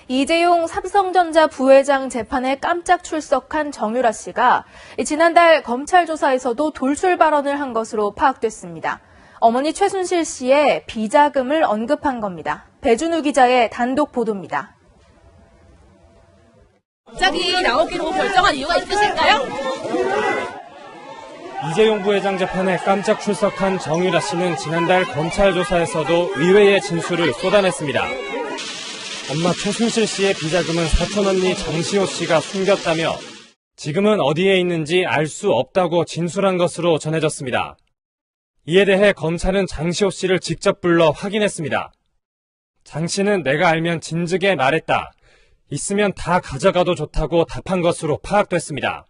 이재용 삼성전자 부회장 재판에 깜짝 출석한 정유라 씨가 지난달 검찰 조사에서도 돌출 발언을 한 것으로 파악됐습니다. 어머니 최순실 씨의 비자금을 언급한 겁니다. 배준우 기자의 단독 보도입니다. 갑자기 나오기로 결정한 이유가 있으실까요? 이재용 부회장 재판에 깜짝 출석한 정유라 씨는 지난달 검찰 조사에서도 의외의 진술을 쏟아냈습니다. 엄마 최순실 씨의 비자금은 사촌 언니 장시호 씨가 숨겼다며 지금은 어디에 있는지 알 수 없다고 진술한 것으로 전해졌습니다. 이에 대해 검찰은 장시호 씨를 직접 불러 확인했습니다. 장 씨는 내가 알면 진즉에 말했다. 있으면 다 가져가도 좋다고 답한 것으로 파악됐습니다.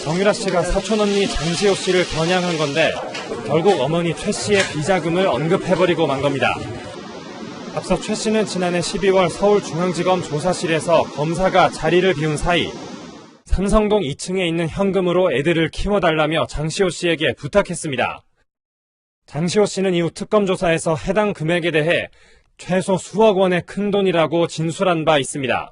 정유라 씨가 사촌 언니 장시호 씨를 겨냥한 건데 결국 어머니 최 씨의 비자금을 언급해버리고 만 겁니다. 앞서 최 씨는 지난해 12월 서울중앙지검 조사실에서 검사가 자리를 비운 사이 삼성동 2층에 있는 현금으로 애들을 키워달라며 장시호 씨에게 부탁했습니다. 장시호 씨는 이후 특검 조사에서 해당 금액에 대해 최소 수억 원의 큰돈이라고 진술한 바 있습니다.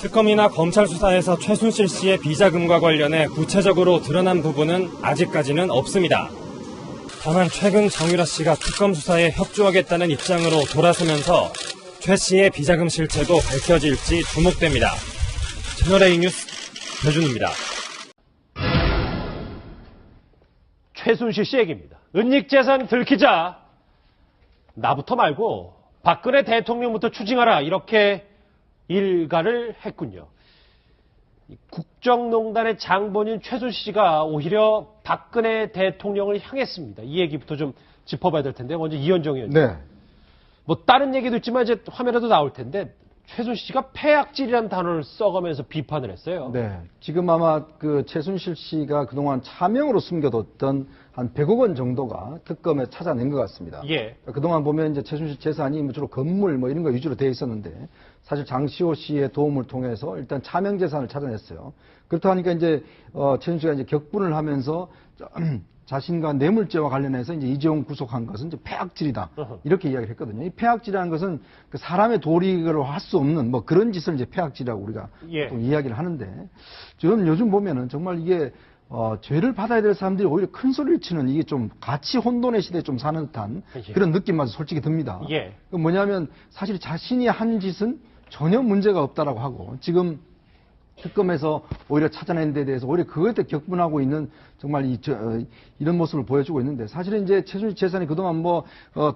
특검이나 검찰 수사에서 최순실 씨의 비자금과 관련해 구체적으로 드러난 부분은 아직까지는 없습니다. 다만 최근 정유라 씨가 특검 수사에 협조하겠다는 입장으로 돌아서면서 최 씨의 비자금 실체도 밝혀질지 주목됩니다. 채널A 뉴스 배준우입니다. 최순실 씨 얘기입니다. 은닉재산 들키자 나부터 말고 박근혜 대통령부터 추징하라 이렇게 일가를 했군요. 국정농단의 장본인 최순실 씨가 오히려 박근혜 대통령을 향했습니다. 이 얘기부터 좀 짚어봐야 될 텐데 먼저 이현정 의원님. 네. 뭐 다른 얘기도 있지만 이제 화면에도 나올 텐데 최순실 씨가 폐악질이라는 단어를 써가면서 비판을 했어요. 네. 지금 아마 그 최순실 씨가 그동안 차명으로 숨겨뒀던 한 100억 원 정도가 특검에 찾아낸 것 같습니다. 예. 그동안 보면 이제 최순실 재산이 주로 건물 뭐 이런 거 위주로 되어 있었는데 사실 장시호 씨의 도움을 통해서 일단 차명 재산을 찾아냈어요. 그렇다 하니까 이제 최순실 씨가 이제 격분을 하면서 자신과 뇌물죄와 관련해서 이제 이재용 구속한 것은 이제 폐악질이다. 이렇게 이야기를 했거든요. 이 폐악질이라는 것은 그 사람의 도리로 할 수 없는 뭐 그런 짓을 이제 폐악질이라고 우리가 예. 또 이야기를 하는데 저는 요즘 보면은 정말 이게 죄를 받아야 될 사람들이 오히려 큰 소리를 치는 이게 좀 가치 혼돈의 시대에 좀 사는 듯한 예. 그런 느낌마저 솔직히 듭니다. 예. 그 뭐냐면 사실 자신이 한 짓은 전혀 문제가 없다라고 하고 지금 특검에서 오히려 찾아낸 데 대해서 오히려 그것에 격분하고 있는 정말 이런 모습을 보여주고 있는데 사실은 이제 최순실 재산이 그동안 뭐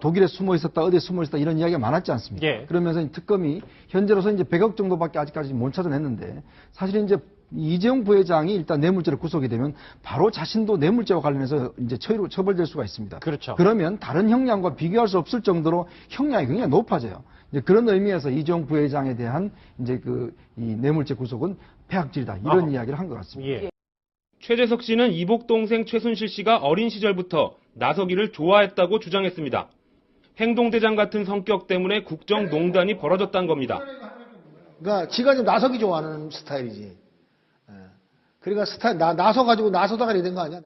독일에 숨어 있었다 어디에 숨어 있었다 이런 이야기가 많았지 않습니까? 예. 그러면서 특검이 현재로서 이제 100억 정도밖에 아직까지 못 찾아냈는데 사실은 이제 이재용 부회장이 일단 뇌물죄로 구속이 되면 바로 자신도 뇌물죄와 관련해서 이제 처벌될 수가 있습니다. 그렇죠. 그러면 다른 형량과 비교할 수 없을 정도로 형량이 굉장히 높아져요. 이제 그런 의미에서 이재용 부회장에 대한 이제 이 뇌물죄 구속은 폐악질이다 이런 이야기를 한 것 같습니다. 예. 최재석 씨는 이복 동생 최순실 씨가 어린 시절부터 나서기를 좋아했다고 주장했습니다. 행동대장 같은 성격 때문에 국정농단이 벌어졌다는 겁니다. 그러니까 지가 좀 나서기 좋아하는 스타일이지. 그러니까 나서가지고 나서다가 이런 거 아니야?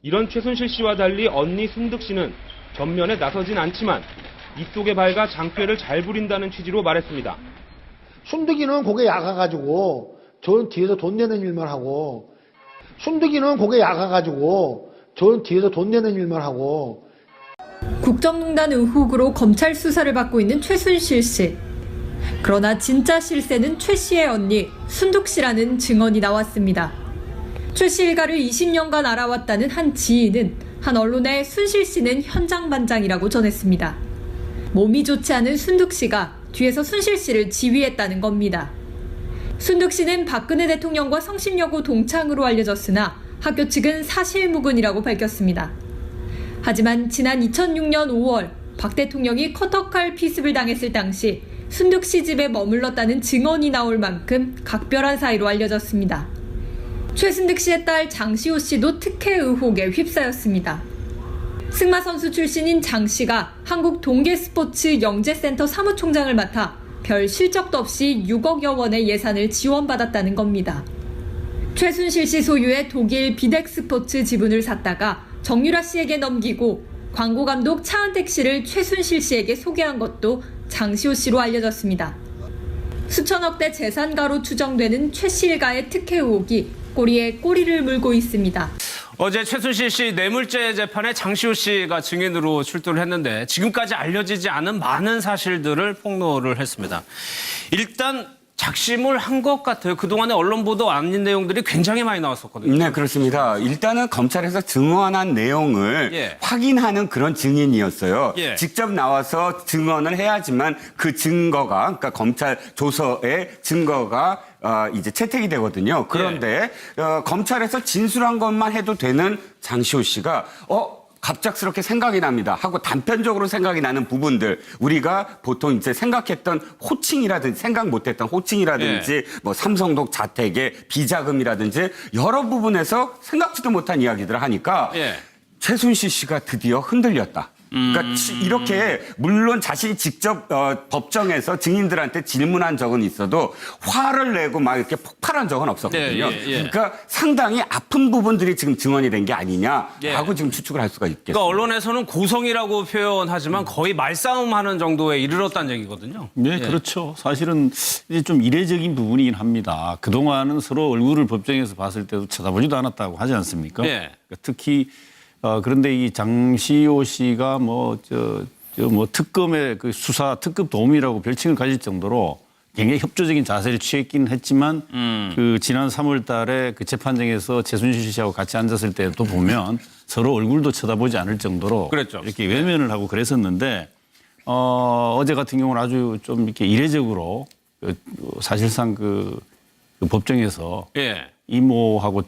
이런 최순실 씨와 달리 언니 순득 씨는 전면에 나서진 않지만 입속에 밝아 장꾀를 잘 부린다는 취지로 말했습니다. 순득이는 고개 약아가지고 저는 뒤에서 돈 내는 일만 하고 순득이는 고개 약아가지고 저는 뒤에서 돈 내는 일만 하고 국정농단 의혹으로 검찰 수사를 받고 있는 최순실 씨. 그러나 진짜 실세는 최 씨의 언니 순득 씨라는 증언이 나왔습니다. 최 씨 일가를 20년간 알아왔다는 한 지인은 한 언론에 순실 씨는 현장반장이라고 전했습니다. 몸이 좋지 않은 순득 씨가 뒤에서 순실 씨를 지휘했다는 겁니다. 순득 씨는 박근혜 대통령과 성심여고 동창으로 알려졌으나 학교 측은 사실무근이라고 밝혔습니다. 하지만 지난 2006년 5월 박 대통령이 커터칼 피습을 당했을 당시 순득 씨 집에 머물렀다는 증언이 나올 만큼 각별한 사이로 알려졌습니다. 최순득 씨의 딸 장시호 씨도 특혜 의혹에 휩싸였습니다. 승마 선수 출신인 장 씨가 한국 동계스포츠 영재센터 사무총장을 맡아 별 실적도 없이 6억여 원의 예산을 지원받았다는 겁니다. 최순실 씨 소유의 독일 비덱스포츠 지분을 샀다가 정유라 씨에게 넘기고 광고 감독 차은택 씨를 최순실 씨에게 소개한 것도 장시호 씨로 알려졌습니다. 수천억대 재산가로 추정되는 최 씨 일가의 특혜 의혹이 꼬리에 꼬리를 물고 있습니다. 어제 최순실 씨 뇌물죄 재판에 장시호 씨가 증인으로 출두를 했는데 지금까지 알려지지 않은 많은 사실들을 폭로를 했습니다. 일단 작심을 한 것 같아요. 그동안에 언론 보도 아닌 내용들이 굉장히 많이 나왔었거든요. 네, 그렇습니다. 일단은 검찰에서 증언한 내용을 예. 확인하는 그런 증인이었어요. 예. 직접 나와서 증언을 해야지만 그 증거가, 그러니까 검찰 조서의 증거가 이제 채택이 되거든요. 그런데 검찰에서 진술한 것만 해도 되는 장시호 씨가 갑작스럽게 생각이 납니다 하고 단편적으로 생각이 나는 부분들, 우리가 보통 이제 생각했던 호칭이라든지 생각 못했던 호칭이라든지 뭐 삼성동 자택의 비자금이라든지 여러 부분에서 생각지도 못한 이야기들을 하니까 최순실 씨가 드디어 흔들렸다. 그러니까 이렇게 물론 자신이 직접 법정에서 증인들한테 질문한 적은 있어도 화를 내고 막 이렇게 폭발한 적은 없었거든요. 그러니까 상당히 아픈 부분들이 지금 증언이 된 게 아니냐라고 지금 추측을 할 수가 있겠습니다. 그러니까 언론에서는 고성이라고 표현하지만 거의 말싸움하는 정도에 이르렀다는 얘기거든요. 네, 그렇죠. 사실은 이제 좀 이례적인 부분이긴 합니다. 그동안은 서로 얼굴을 법정에서 봤을 때도 쳐다보지도 않았다고 하지 않습니까? 그러니까 특히 그런데 이 장시호 씨가 특검의 그 수사 특급 도움이라고 별칭을 가질 정도로 굉장히 협조적인 자세를 취했긴 했지만 그 지난 3월 달에 그 재판정에서 최순실 씨하고 같이 앉았을 때도 보면 서로 얼굴도 쳐다보지 않을 정도로 그랬죠. 이렇게 외면을 하고 그랬었는데 어제 같은 경우는 아주 좀 이렇게 이례적으로 사실상 그 법정에서 이모하고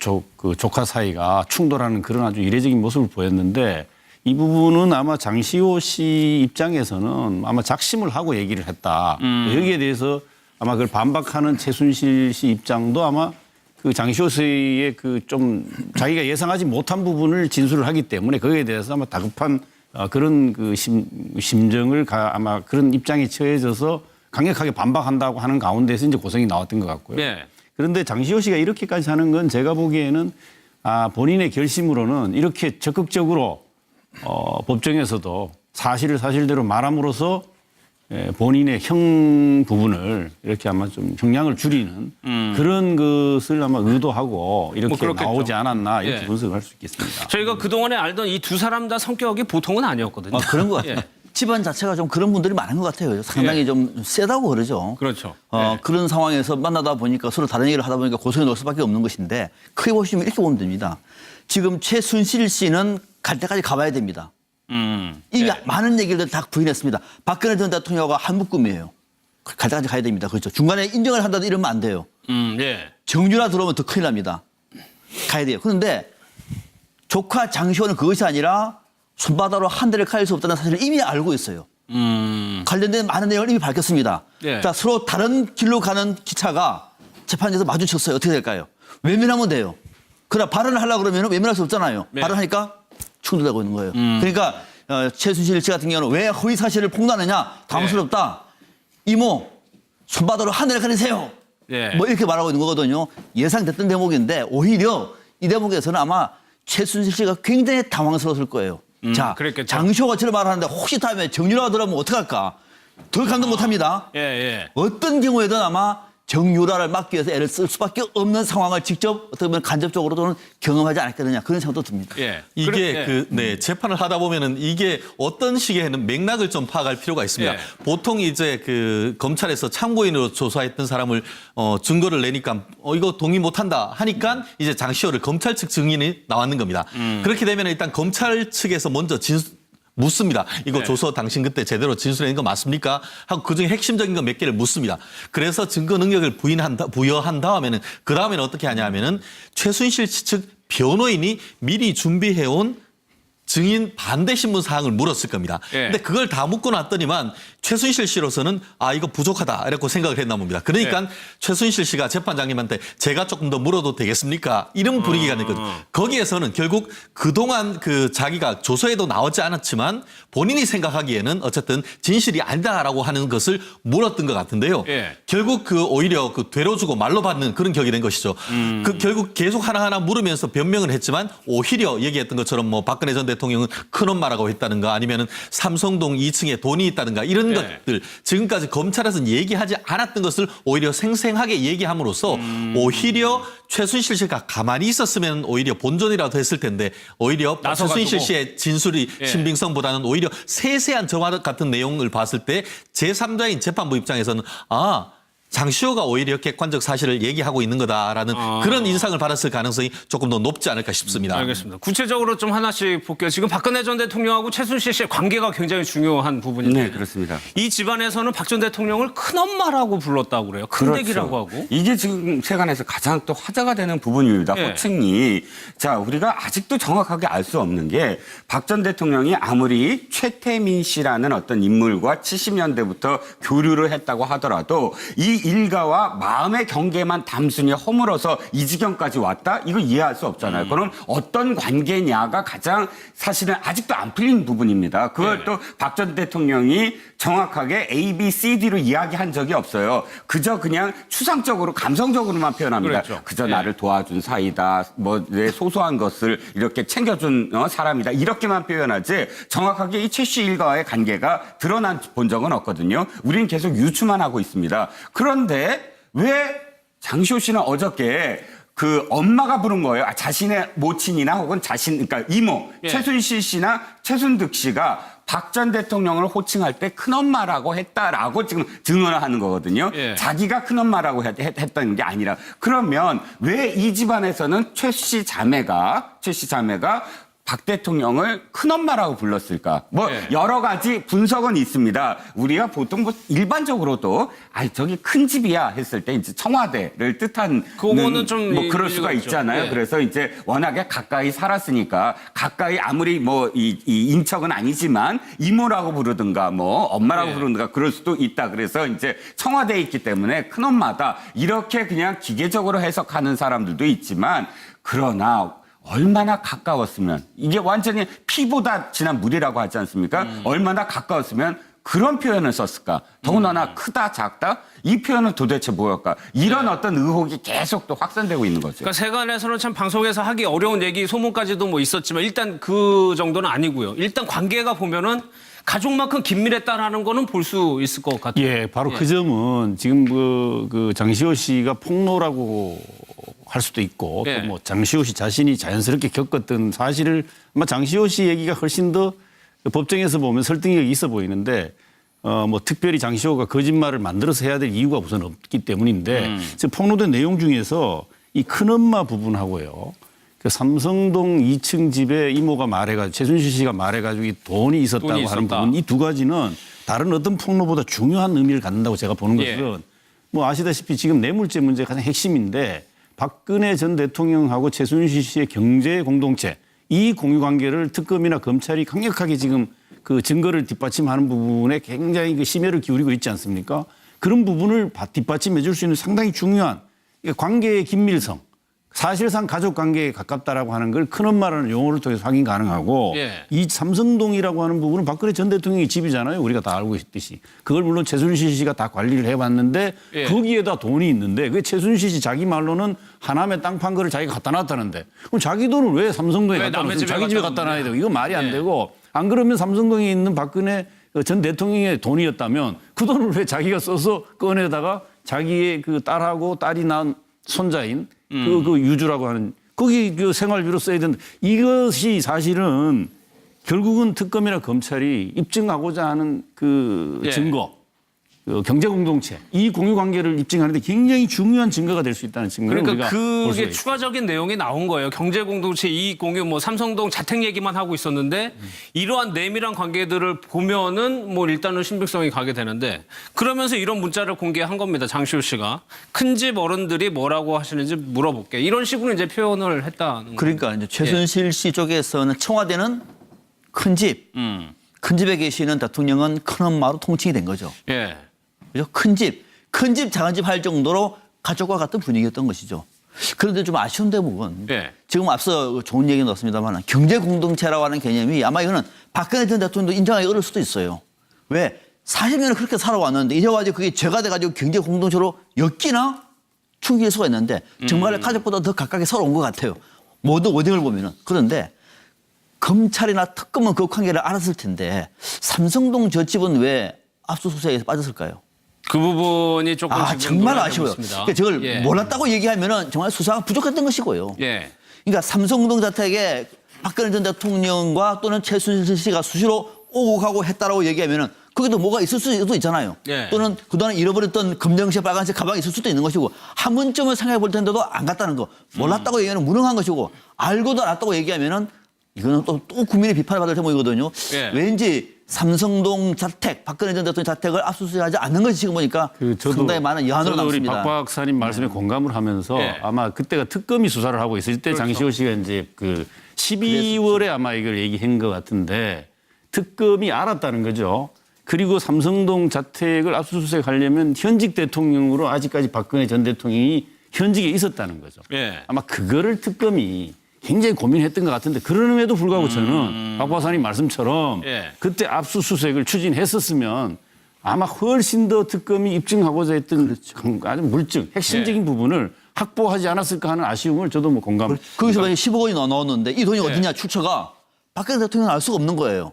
조카 사이가 충돌하는 그런 아주 이례적인 모습을 보였는데 이 부분은 아마 장시호 씨 입장에서는 아마 작심을 하고 얘기를 했다. 여기에 대해서 아마 그걸 반박하는 최순실 씨 입장도 아마 그 장시호 씨의 그 좀 자기가 예상하지 못한 부분을 진술을 하기 때문에 거기에 대해서 아마 다급한 그런 그 심정을 아마 그런 입장에 처해져서 강력하게 반박한다고 하는 가운데서 이제 고성이 나왔던 것 같고요. 그런데 장시호 씨가 이렇게까지 하는 건 제가 보기에는 본인의 결심으로는 이렇게 적극적으로 법정에서도 사실을 사실대로 말함으로써 본인의 형 부분을 이렇게 아마 좀 형량을 줄이는 그런 것을 아마 의도하고 이렇게 나오지 않았나 이렇게 분석할 수 있겠습니다. 저희가 그동안에 알던 이 두 사람 다 성격이 보통은 아니었거든요. 그런 것 같아요. 집안 자체가 좀 그런 분들이 많은 것 같아요. 상당히 좀 세다고 그러죠. 그렇죠. 그런 상황에서 만나다 보니까 서로 다른 얘기를 하다 보니까 고성이 날 수밖에 없는 것인데 크게 보시면 이렇게 보면 됩니다. 지금 최순실 씨는 갈 때까지 가봐야 됩니다. 이게 많은 얘기를 다 부인했습니다. 박근혜 전 대통령과 한 묶음이에요. 갈 때까지 가야 됩니다. 그렇죠. 중간에 인정을 한다도 이러면 안 돼요. 정유라 들어오면 더 큰일 납니다. 가야 돼요. 그런데 조카 장시호는 그것이 아니라 손바닥으로 한 대를 가릴 수 없다는 사실을 이미 알고 있어요. 관련된 많은 내용을 이미 밝혔습니다. 자, 서로 다른 길로 가는 기차가 재판에서 마주쳤어요. 어떻게 될까요? 외면하면 돼요. 그러나 발언을 하려고 그러면 외면할 수 없잖아요. 발언하니까 충돌되고 있는 거예요. 그러니까 최순실 씨 같은 경우는 왜 허위 사실을 폭로하느냐? 당황스럽다. 이모, 손바닥으로 하늘을 가리세요. 뭐 이렇게 말하고 있는 거거든요. 예상됐던 대목인데 오히려 이 대목에서는 아마 최순실 씨가 굉장히 당황스러웠을 거예요. 자, 그랬겠죠. 장시호가 저를 말하는데 혹시 다음에 정유라가 들어오면 어떡할까? 더 감동 못합니다. 어떤 경우에든 아마 정유라를 막기 위해서 애를 쓸 수밖에 없는 상황을 직접 어떻게 보면 간접적으로 또는 경험하지 않았겠느냐 그런 생각도 듭니다. 이게 재판을 하다 보면은 이게 어떤 식의 맥락을 좀 파악할 필요가 있습니다. 보통 이제 그 검찰에서 참고인으로 조사했던 사람을 증거를 내니까 이거 동의 못한다 하니까 이제 장시호를 검찰 측 증인이 나왔는 겁니다. 그렇게 되면 일단 검찰 측에서 먼저 묻습니다. 이거 조서 당신 그때 제대로 진술한 거 맞습니까? 하고 그중에 핵심적인 거 몇 개를 묻습니다. 그래서 증거 능력을 부여한 다음에는 그 다음에는 어떻게 하냐면은 최순실 측 변호인이 미리 준비해온 증인 반대 신문 사항을 물었을 겁니다. 근데 그걸 다 묻고 났더니만 최순실 씨로서는 이거 부족하다 이렇게 생각을 했나 봅니다. 그러니까 최순실 씨가 재판장님한테 제가 조금 더 물어도 되겠습니까? 이런 분위기가 됐거든요. 거기에서는 결국 그동안 그 자기가 조서에도 나오지 않았지만 본인이 생각하기에는 어쨌든 진실이 아니다라고 하는 것을 물었던 것 같은데요. 결국 오히려 되로 주고 말로 받는 그런 격이 된 것이죠. 결국 계속 하나하나 물으면서 변명을 했지만 오히려 얘기했던 것처럼 박근혜 전 대통령 대통령은 큰엄마라고 했다는가 아니면은 삼성동 2층에 돈이 있다는가 이런 것들 지금까지 검찰에서는 얘기하지 않았던 것을 오히려 생생하게 얘기함으로써 오히려 최순실 씨가 가만히 있었으면 오히려 본전이라도 했을 텐데 오히려 최순실 씨의 진술이 신빙성보다는 오히려 세세한 저와 같은 내용을 봤을 때 제3자인 재판부 입장에서는 장시호가 오히려 객관적 사실을 얘기하고 있는 거다라는 그런 인상을 받았을 가능성이 조금 더 높지 않을까 싶습니다. 알겠습니다. 구체적으로 좀 하나씩 볼게요. 지금 박근혜 전 대통령하고 최순실 씨의 관계가 굉장히 중요한 부분인데. 네, 그렇습니다. 이 집안에서는 박 전 대통령을 큰엄마라고 불렀다고 그래요. 큰댁이라고 하고. 이게 지금 세간에서 가장 또 화제가 되는 부분입니다. 호칭이. 자, 우리가 아직도 정확하게 알 수 없는 게 박 전 대통령이 아무리 최태민 씨라는 어떤 인물과 70년대부터 교류를 했다고 하더라도 이 일가와 마음의 경계만 단순히 허물어서 이 지경까지 왔다? 이거 이해할 수 없잖아요. 그럼 어떤 관계냐가 가장 사실은 아직도 안 풀린 부분입니다. 그걸 또 박 전 대통령이 정확하게 A, B, C, D로 이야기한 적이 없어요. 그저 그냥 추상적으로 감성적으로만 표현합니다. 그렇죠. 그저 나를 도와준 사이다. 뭐 내 소소한 것을 이렇게 챙겨준 사람이다. 이렇게만 표현하지 정확하게 이 최 씨 일가와의 관계가 드러난 본 적은 없거든요. 우리는 계속 유추만 하고 있습니다. 그런데 왜 장시호 씨는 어저께 그 엄마가 부른 거예요. 자신의 모친이나 혹은 그러니까 이모, 최순실 씨나 최순득 씨가 박 전 대통령을 호칭할 때 큰엄마라고 했다라고 지금 증언을 하는 거거든요. 자기가 큰엄마라고 했다는 게 아니라. 그러면 왜 이 집안에서는 최 씨 자매가 박 대통령을 큰엄마라고 불렀을까? 여러 가지 분석은 있습니다. 우리가 보통 일반적으로도 저기 큰 집이야 했을 때 이제 청와대를 뜻하는 그거는 좀 그럴 수가 있잖아요. 그래서 이제 워낙에 가까이 살았으니까 가까이 아무리 이 인척은 아니지만 이모라고 부르든가 엄마라고 부르든가 그럴 수도 있다. 그래서 이제 청와대에 있기 때문에 큰엄마다 이렇게 그냥 기계적으로 해석하는 사람들도 있지만 그러나 얼마나 가까웠으면 이게 완전히 피보다 진한 물이라고 하지 않습니까? 얼마나 가까웠으면 그런 표현을 썼을까? 더군다나 크다, 작다? 이 표현은 도대체 뭐였까? 이런 어떤 의혹이 계속 또 확산되고 있는 거죠. 그러니까 세간에서는 참 방송에서 하기 어려운 얘기, 소문까지도 있었지만 일단 그 정도는 아니고요. 일단 관계가 보면은 가족만큼 긴밀했다라는 거는 볼 수 있을 것 같아요. 예, 바로 그 점은 지금 그 장시호 씨가 폭로라고 할 수도 있고 또 장시호 씨 자신이 자연스럽게 겪었던 사실을 아마 장시호 씨 얘기가 훨씬 더 법정에서 보면 설득력이 있어 보이는데 특별히 장시호가 거짓말을 만들어서 해야 될 이유가 우선 없기 때문인데 지금 폭로된 내용 중에서 이 큰엄마 부분하고요. 그 삼성동 2층 집에 이모가 말해가지고 최순실 씨가 말해가지고 이 돈이 있었다고 하는 부분 이 두 가지는 다른 어떤 폭로보다 중요한 의미를 갖는다고 제가 보는 것은 아시다시피 지금 뇌물죄 문제가 가장 핵심인데 박근혜 전 대통령하고 최순실 씨의 경제 공동체 이 공유 관계를 특검이나 검찰이 강력하게 지금 그 증거를 뒷받침하는 부분에 굉장히 그 심혈을 기울이고 있지 않습니까? 그런 부분을 뒷받침해 줄 수 있는 상당히 중요한 관계의 긴밀성. 사실상 가족 관계에 가깝다라고 하는 걸 큰엄마라는 용어를 통해서 확인 가능하고 이 삼성동이라고 하는 부분은 박근혜 전 대통령의 집이잖아요. 우리가 다 알고 있듯이. 그걸 물론 최순실 씨가 다 관리를 해봤는데 거기에다 돈이 있는데 그 최순실 씨 자기 말로는 하남에 땅 판 거를 자기가 갖다 놨다는데 그럼 자기 돈을 왜 삼성동에 갖다 놨어요? 자기 집에 갖다 놔야 되고 이거 말이 안 되고 안 그러면 삼성동에 있는 박근혜 전 대통령의 돈이었다면 그 돈을 왜 자기가 써서 꺼내다가 자기의 그 딸하고 딸이 낳은 손자인 그 유주라고 하는 거기 그 생활비로 써야 된다. 이것이 사실은 결국은 특검이나 검찰이 입증하고자 하는 그 증거, 그 경제 공동체 이 공유 관계를 입증하는데 굉장히 중요한 증거가 될 수 있다는 증거를 그러니까 우리가 볼 수가 그게 추가적인 내용이 나온 거예요. 경제 공동체 이익 공유 삼성동 자택 얘기만 하고 있었는데 이러한 내밀한 관계들을 보면은 일단은 신빙성이 가게 되는데 그러면서 이런 문자를 공개한 겁니다. 장시호 씨가 큰 집 어른들이 뭐라고 하시는지 물어볼게. 이런 식으로 이제 표현을 했다는 그러니까 이제 최순실 씨 쪽에서는 청와대는 큰 집, 큰 집에 계시는 대통령은 큰엄마로 통칭이 된 거죠. 그죠? 큰 집, 작은 집 할 정도로 가족과 같은 분위기였던 것이죠. 그런데 좀 아쉬운 대목은 지금 앞서 좋은 얘기는 없습니다만 경제 공동체라고 하는 개념이 아마 이거는 박근혜 전 대통령도 인정하기 어려울 수도 있어요. 왜? 40년을 그렇게 살아왔는데 이제 와서 그게 죄가 돼가지고 경제 공동체로 엮이나 충격일 수가 있는데 정말 가족보다 더 가깝게 살아온 것 같아요. 모든 워딩을 보면은. 그런데 검찰이나 특검은 그 관계를 알았을 텐데 삼성동 저 집은 왜 압수수색에서 빠졌을까요? 그 부분이 조금 지금 정말 논란이 되고 아쉬워요. 있습니다. 그러니까 저걸 예. 몰랐다고 얘기하면은 정말 수사가 부족했던 것이고요. 예. 그러니까 삼성동 자택에 박근혜 전 대통령과 또는 최순실 씨가 수시로 오고 가고 했다라고 얘기하면은 거기도 뭐가 있을 수도 있잖아요. 예. 또는 그동안 잃어버렸던 검정색 빨간색 가방이 있을 수도 있는 것이고 한 번쯤은 생각해 볼 텐데도 안 갔다는 거. 몰랐다고 얘기하면 무능한 것이고 알고도 알았다고 얘기하면은 이거는 또 국민의 비판을 받을 대목이거든요. 예. 왠지 삼성동 자택, 박근혜 전 대통령 자택을 압수수색하지 않는 것이 지금 보니까 상당히 많은 여한으로 저도 우리 남습니다. 박 박사님 말씀에 공감을 하면서 예. 아마 그때가 특검이 수사를 하고 있을 때 장시호 씨가 이제 그 12월에 아마 이걸 얘기한 것 같은데 특검이 알았다는 거죠. 그리고 삼성동 자택을 압수수색하려면 현직 대통령으로 아직까지 박근혜 전 대통령이 현직에 있었다는 거죠. 예. 아마 그거를 특검이 굉장히 고민했던 것 같은데 그럼에도 불구하고 저는 박 박사님 말씀처럼 예. 그때 압수수색을 추진했었으면 아마 훨씬 더 특검이 입증하고자 했던 아주 물증, 핵심적인 부분을 확보하지 않았을까 하는 아쉬움을 저도 뭐 공감. 거기서 만약 10억 원이 나왔는데 이 돈이 어디냐 출처가 박근혜 대통령은 알 수가 없는 거예요.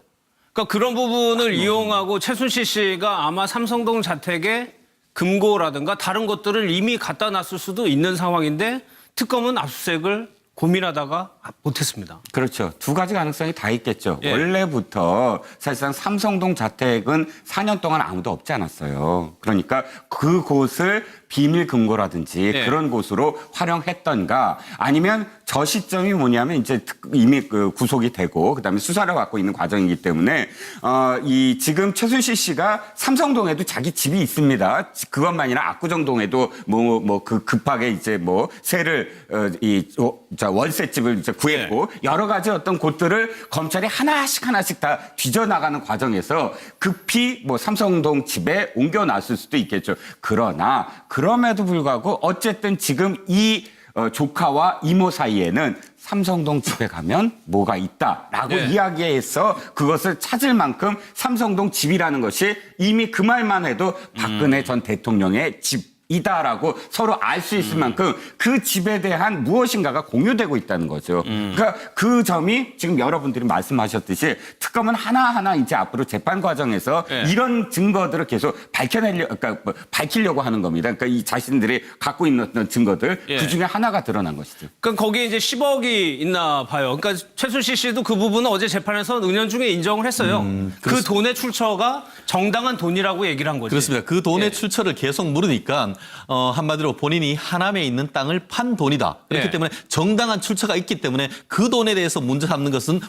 그러니까 그런 부분을 이용하고 최순실 씨가 아마 삼성동 자택에 금고라든가 다른 것들을 이미 갖다 놨을 수도 있는 상황인데 특검은 압수수색을 고민하다가 못했습니다. 그렇죠. 두 가지 가능성이 다 있겠죠. 예. 원래부터 사실상 삼성동 자택은 4년 동안 아무도 없지 않았어요. 그러니까 그곳을 비밀 금고라든지 예. 그런 곳으로 활용했던가 아니면 저 시점이 뭐냐면 이제 이미 그 구속이 되고 그다음에 수사를 받고 있는 과정이기 때문에 이 지금 최순실 씨가 삼성동에도 자기 집이 있습니다. 그것만이나 압구정동에도 뭐 그 급하게 이제 뭐 세를 월세집을 이제 구했고 여러 가지 어떤 곳들을 검찰이 하나씩 다 뒤져 나가는 과정에서 급히 뭐 삼성동 집에 옮겨놨을 수도 있겠죠. 그러나 그럼에도 불구하고 어쨌든 지금 이 조카와 이모 사이에는 삼성동 집에 가면 뭐가 있다라고 네. 이야기해서 그것을 찾을 만큼 삼성동 집이라는 것이 이미 그 말만 해도 박근혜 전 대통령의 집이다라고 서로 알 수 있을 만큼 그 집에 대한 무엇인가가 공유되고 있다는 거죠. 그러니까 그 점이 지금 여러분들이 말씀하셨듯이 특검은 하나하나 이제 앞으로 재판 과정에서 네. 이런 증거들을 계속 밝히려고 하는 겁니다. 그러니까 이 자신들이 갖고 있는 어떤 증거들 예. 그 중에 하나가 드러난 것이죠. 그러니까 거기에 이제 10억이 있나 봐요. 그러니까 최순실 씨도 그 부분은 어제 재판에서 은연중에 인정을 했어요. 그 돈의 출처가 정당한 돈이라고 얘기를 한 거죠. 그렇습니다. 그 돈의 예. 출처를 계속 물으니까 한마디로 본인이 하남에 있는 땅을 판 돈이다. 그렇기 예. 때문에 정당한 출처가 있기 때문에 그 돈에 대해서 문제 삼는 것은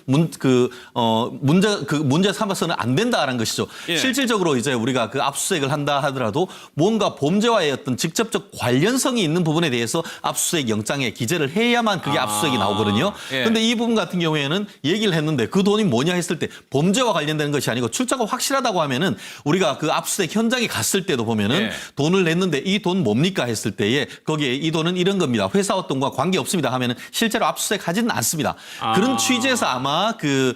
문제 삼아서는 안 된다라는 것이죠. 예. 실질적으로 이제 우리가 그 압수수색을 한다 하더라도 뭔가 범죄와의 어떤 직접적 관련성이 있는 부분에 대해서 압수수색 영장에 기재를 해야만 그게 압수수색이 나오거든요. 그런데 예. 이 부분 같은 경우에는 얘기를 했는데 그 돈이 뭐냐 했을 때 범죄와 관련되는 것이 아니고 출처가 확실하다고 하면은 우리가 그 압수수색 현장에 갔을 때도 보면은 예. 돈을 냈는데 이 돈 뭡니까 했을 때에 거기에 이 돈은 이런 겁니다. 회사 어떤과 관계 없습니다 하면은 실제로 압수수색 하지는 않습니다. 그런 취지에서 아마 그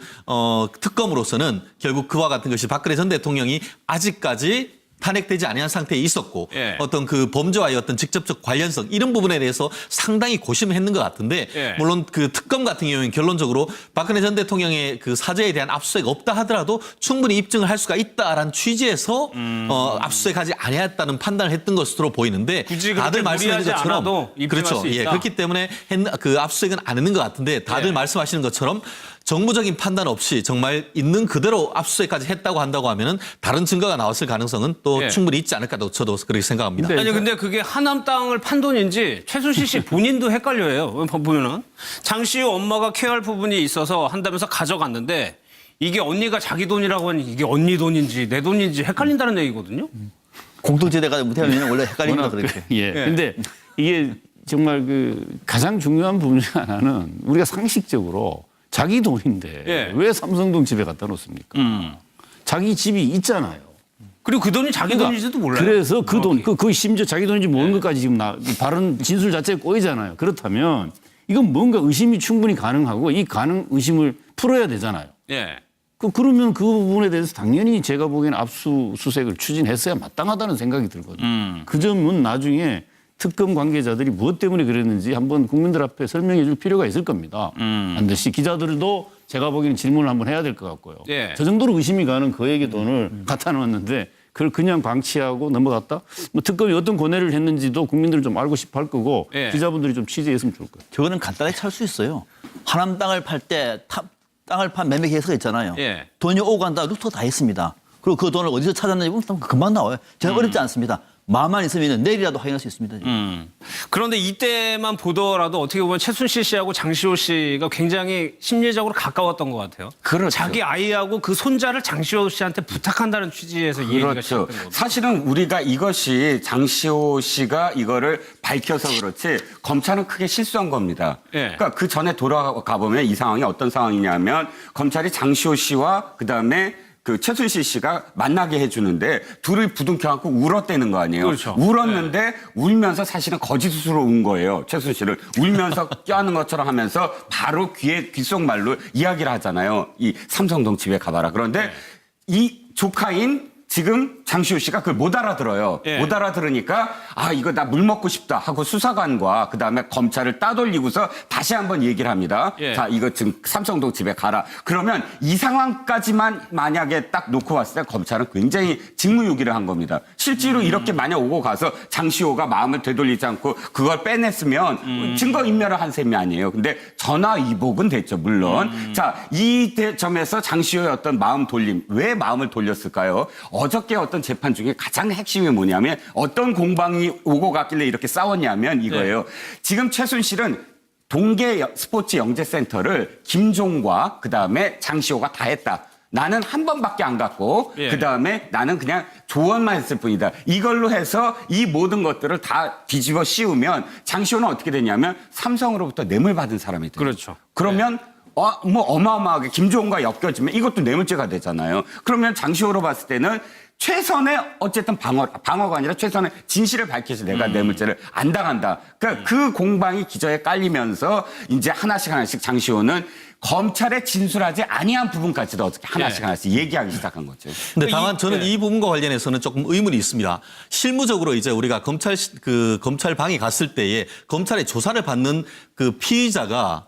특검으로서는 결국 그와 같은 것이 박근혜 전 대통령이 아직까지 탄핵되지 아니한 상태에 있었고 예. 어떤 그 범죄와의 어떤 직접적 관련성 이런 부분에 대해서 상당히 고심을 했는 것 같은데 예. 물론 그 특검 같은 경우에는 결론적으로 박근혜 전 대통령의 그 사죄에 대한 압수수색 없다 하더라도 충분히 입증을 할 수가 있다라는 취지에서 압수수색하지 아니했다는 판단을 했던 것으로 보이는데 굳이 다들 그렇게 말씀하신 무리하지 것처럼 않아도 입증할 그렇죠. 수 있다. 예, 그렇기 때문에 그 압수수색은 안 했는 것 같은데 다들 예. 말씀하시는 것처럼 정무적인 판단 없이 정말 있는 그대로 압수수색까지 했다고 한다고 하면은 다른 증거가 나왔을 가능성은 또 예. 충분히 있지 않을까도 저도 그렇게 생각합니다. 근데 아니 근데 그게 하남 땅을 판 돈인지 최순실 씨 본인도 헷갈려요. 보면은 장시호 엄마가 케어할 부분이 있어서 한다면서 가져갔는데 이게 언니가 자기 돈이라고 하니 이게 언니 돈인지 내 돈인지 헷갈린다는 얘기거든요. 공동체대가 못하면 원래 헷갈립니다. 워낙 그렇게. 예. 근데 이게 정말 그 가장 중요한 부분 중 하나는 우리가 상식적으로 자기 돈인데 예. 왜 삼성동 집에 갖다 놓습니까? 자기 집이 있잖아요. 그리고 그 돈이 자기 그러니까 돈인지도 몰라요. 그래서 그 돈, 그 심지어 자기 돈인지 모르는 것까지 지금 바른 진술 자체가 꼬이잖아요. 그렇다면 이건 뭔가 의심이 충분히 가능하고 이 의심을 풀어야 되잖아요. 예. 그러면 그 부분에 대해서 당연히 제가 보기에는 압수수색을 추진했어야 마땅하다는 생각이 들거든요. 그 점은 나중에 특검 관계자들이 무엇 때문에 그랬는지 한번 국민들 앞에 설명해 줄 필요가 있을 겁니다. 반드시 기자들도 제가 보기에는 질문을 한번 해야 될 것 같고요. 예. 저 정도로 의심이 가는 거액의 돈을 갖다 놓았는데 그걸 그냥 방치하고 넘어갔다? 뭐 특검이 어떤 고뇌를 했는지도 국민들은 좀 알고 싶어 할 거고 예. 기자분들이 좀 취재했으면 좋을 거예요. 저거는 간단하게 찾을 수 있어요. 하남 땅을 팔 때 땅을 판 매매 계획서가 있잖아요. 예. 돈이 오고 간다 루트 다 했습니다. 그리고 그 돈을 어디서 찾았는지 보면 금방 나와요. 제가 어렵지 않습니다. 마음만 있으면 내일이라도 확인할 수 있습니다. 그런데 이때만 보더라도 어떻게 보면 최순실 씨하고 장시호 씨가 굉장히 심리적으로 가까웠던 것 같아요. 그렇죠. 자기 아이하고 그 손자를 장시호 씨한테 부탁한다는 취지에서 이 얘기가 그렇죠. 시작된 겁니다. 사실은 우리가 이것이 장시호 씨가 이거를 밝혀서 그렇지 검찰은 크게 실수한 겁니다. 예. 그러니까 그 전에 돌아가 보면 이 상황이 어떤 상황이냐면 검찰이 장시호 씨와 그다음에 그 최순실 씨가 만나게 해주는데 둘이 부둥켜갖고 울었다는 거 아니에요. 그렇죠. 울었는데 울면서 사실은 거짓으로 운 거예요. 최순실을 울면서 껴안는 것처럼 하면서 바로 귓속말로 이야기를 하잖아요. 이 삼성동 집에 가봐라. 그런데 이 조카인 지금 장시호 씨가 그걸 못 알아들어요. 예. 못 알아들으니까 아 이거 나 물 먹고 싶다 하고 수사관과 그다음에 검찰을 따돌리고서 다시 한번 얘기를 합니다. 예. 자 이거 지금 삼성동 집에 가라. 그러면 이 상황까지만 만약에 딱 놓고 왔을 때 검찰은 굉장히 직무유기를 한 겁니다. 실제로 이렇게 만약 오고 가서 장시호가 마음을 되돌리지 않고 그걸 빼냈으면 증거인멸을 한 셈이 아니에요. 근데 전화위복은 됐죠. 물론. 자 이 점에서 장시호의 어떤 마음 돌림. 왜 마음을 돌렸을까요? 어저께 어떤 재판 중에 가장 핵심이 뭐냐면 어떤 공방이 오고 갔길래 이렇게 싸웠냐면 이거예요. 지금 최순실은 동계 스포츠 영재센터를 김종과 그다음에 장시호가 다 했다. 나는 한 번밖에 안 갔고 그다음에 나는 그냥 조언만 했을 뿐이다. 이걸로 해서 이 모든 것들을 다 뒤집어 씌우면 장시호는 어떻게 되냐면 삼성으로부터 뇌물 받은 사람이 돼요. 그렇죠. 그러면 뭐 어마어마하게 김종과 엮여지면 이것도 뇌물죄가 되잖아요. 그러면 장시호로 봤을 때는 최선의 어쨌든 방어가 아니라 최선의 진실을 밝혀서 내가 뇌물죄를 안 당한다. 그러니까 그 공방이 기저에 깔리면서 이제 하나씩 장시호는 검찰에 진술하지 아니한 부분까지도 어떻게 하나씩 얘기하기 시작한 거죠. 근데 다만 저는 이 부분과 관련해서는 조금 의문이 있습니다. 실무적으로 이제 우리가 검찰방에 갔을 때에 검찰의 조사를 받는 그 피의자가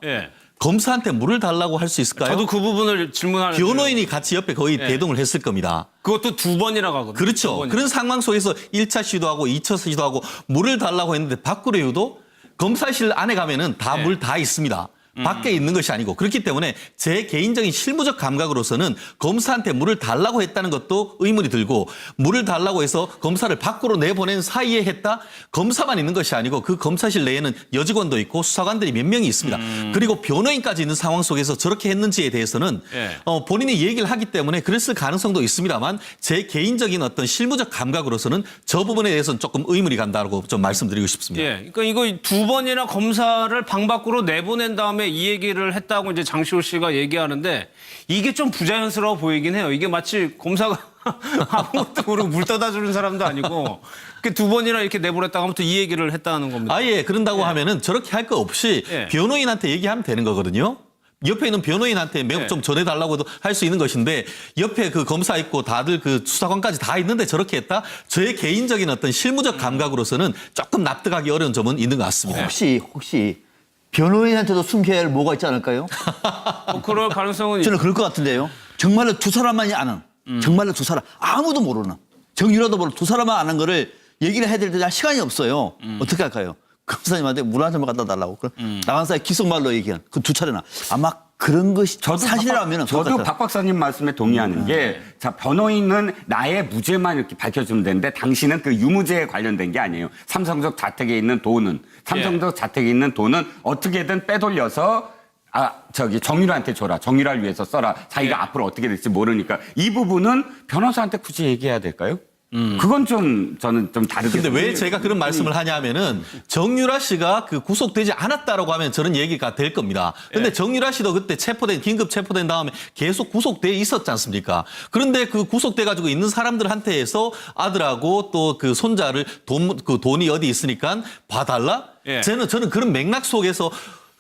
검사한테 물을 달라고 할 수 있을까요? 저도 그 부분을 질문하는 변호인이 같이 옆에 거의 대동을 했을 겁니다. 그것도 2번이나 가거든요. 그렇죠. 그런 상황 속에서 1차 시도하고 2차 시도하고 물을 달라고 했는데 밖으로 해도 검사실 안에 가면은 다 물 다 있습니다. 밖에 있는 것이 아니고 그렇기 때문에 제 개인적인 실무적 감각으로서는 검사한테 물을 달라고 했다는 것도 의문이 들고 물을 달라고 해서 검사를 밖으로 내보낸 사이에 했다? 검사만 있는 것이 아니고 그 검사실 내에는 여직원도 있고 수사관들이 몇 명이 있습니다. 그리고 변호인까지 있는 상황 속에서 저렇게 했는지에 대해서는 본인이 얘기를 하기 때문에 그랬을 가능성도 있습니다만 제 개인적인 어떤 실무적 감각으로서는 저 부분에 대해서는 조금 의문이 간다고 좀 말씀드리고 싶습니다. 그러니까 이거 2번이나 검사를 방 밖으로 내보낸 다음에 이 얘기를 했다고 이제 장시호 씨가 얘기하는데 이게 좀 부자연스러워 보이긴 해요. 이게 마치 검사가 아무것도 모르고 물 떠다 주는 사람도 아니고 2번이나 이렇게 내보냈다가 아무튼 이 얘기를 했다는 겁니다. 아예 그런다고 하면은 저렇게 할 거 없이 변호인한테 얘기하면 되는 거거든요. 옆에 있는 변호인한테 매우 좀 전해달라고도 할 수 있는 것인데 옆에 그 검사 있고 다들 그 수사관까지 다 있는데 저렇게 했다? 저의 개인적인 어떤 실무적 감각으로서는 조금 납득하기 어려운 점은 있는 것 같습니다. 혹시 변호인한테도 숨겨야 할 뭐가 있지 않을까요? 그럴 가능성은 저는 그럴 것 같은데요. 정말로 두 사람만이 아는, 정말로 두 사람, 아무도 모르는, 정유라도 모르는 두 사람만 아는 거를 얘기를 해야 될 때 시간이 없어요. 어떻게 할까요? 검사님한테 물 한 잔만 갖다 달라고. 나간 사이 기속말로 얘기한 그 두 차례나. 아마 그런 것이 사실이라면 저도 박 박사님 말씀에 동의하는 게 자 변호인은 나의 무죄만 이렇게 밝혀주면 되는데 당신은 그 유무죄에 관련된 게 아니에요. 삼성적 자택에 있는 돈은 어떻게든 빼돌려서 정유라한테 줘라. 정유라를 위해서 써라. 자기가 앞으로 어떻게 될지 모르니까 이 부분은 변호사한테 굳이 얘기해야 될까요? 그건 저는 좀 다르게. 근데 왜 제가 그런 말씀을 하냐면은 정유라 씨가 그 구속되지 않았다라고 하면 저는 얘기가 될 겁니다. 근데 정유라 씨도 그때 긴급 체포된 다음에 계속 구속돼 있었지 않습니까? 그런데 그 구속돼 가지고 있는 사람들한테서 아들하고 또 그 손자를 돈이 어디 있으니까 봐달라? 저는 그런 맥락 속에서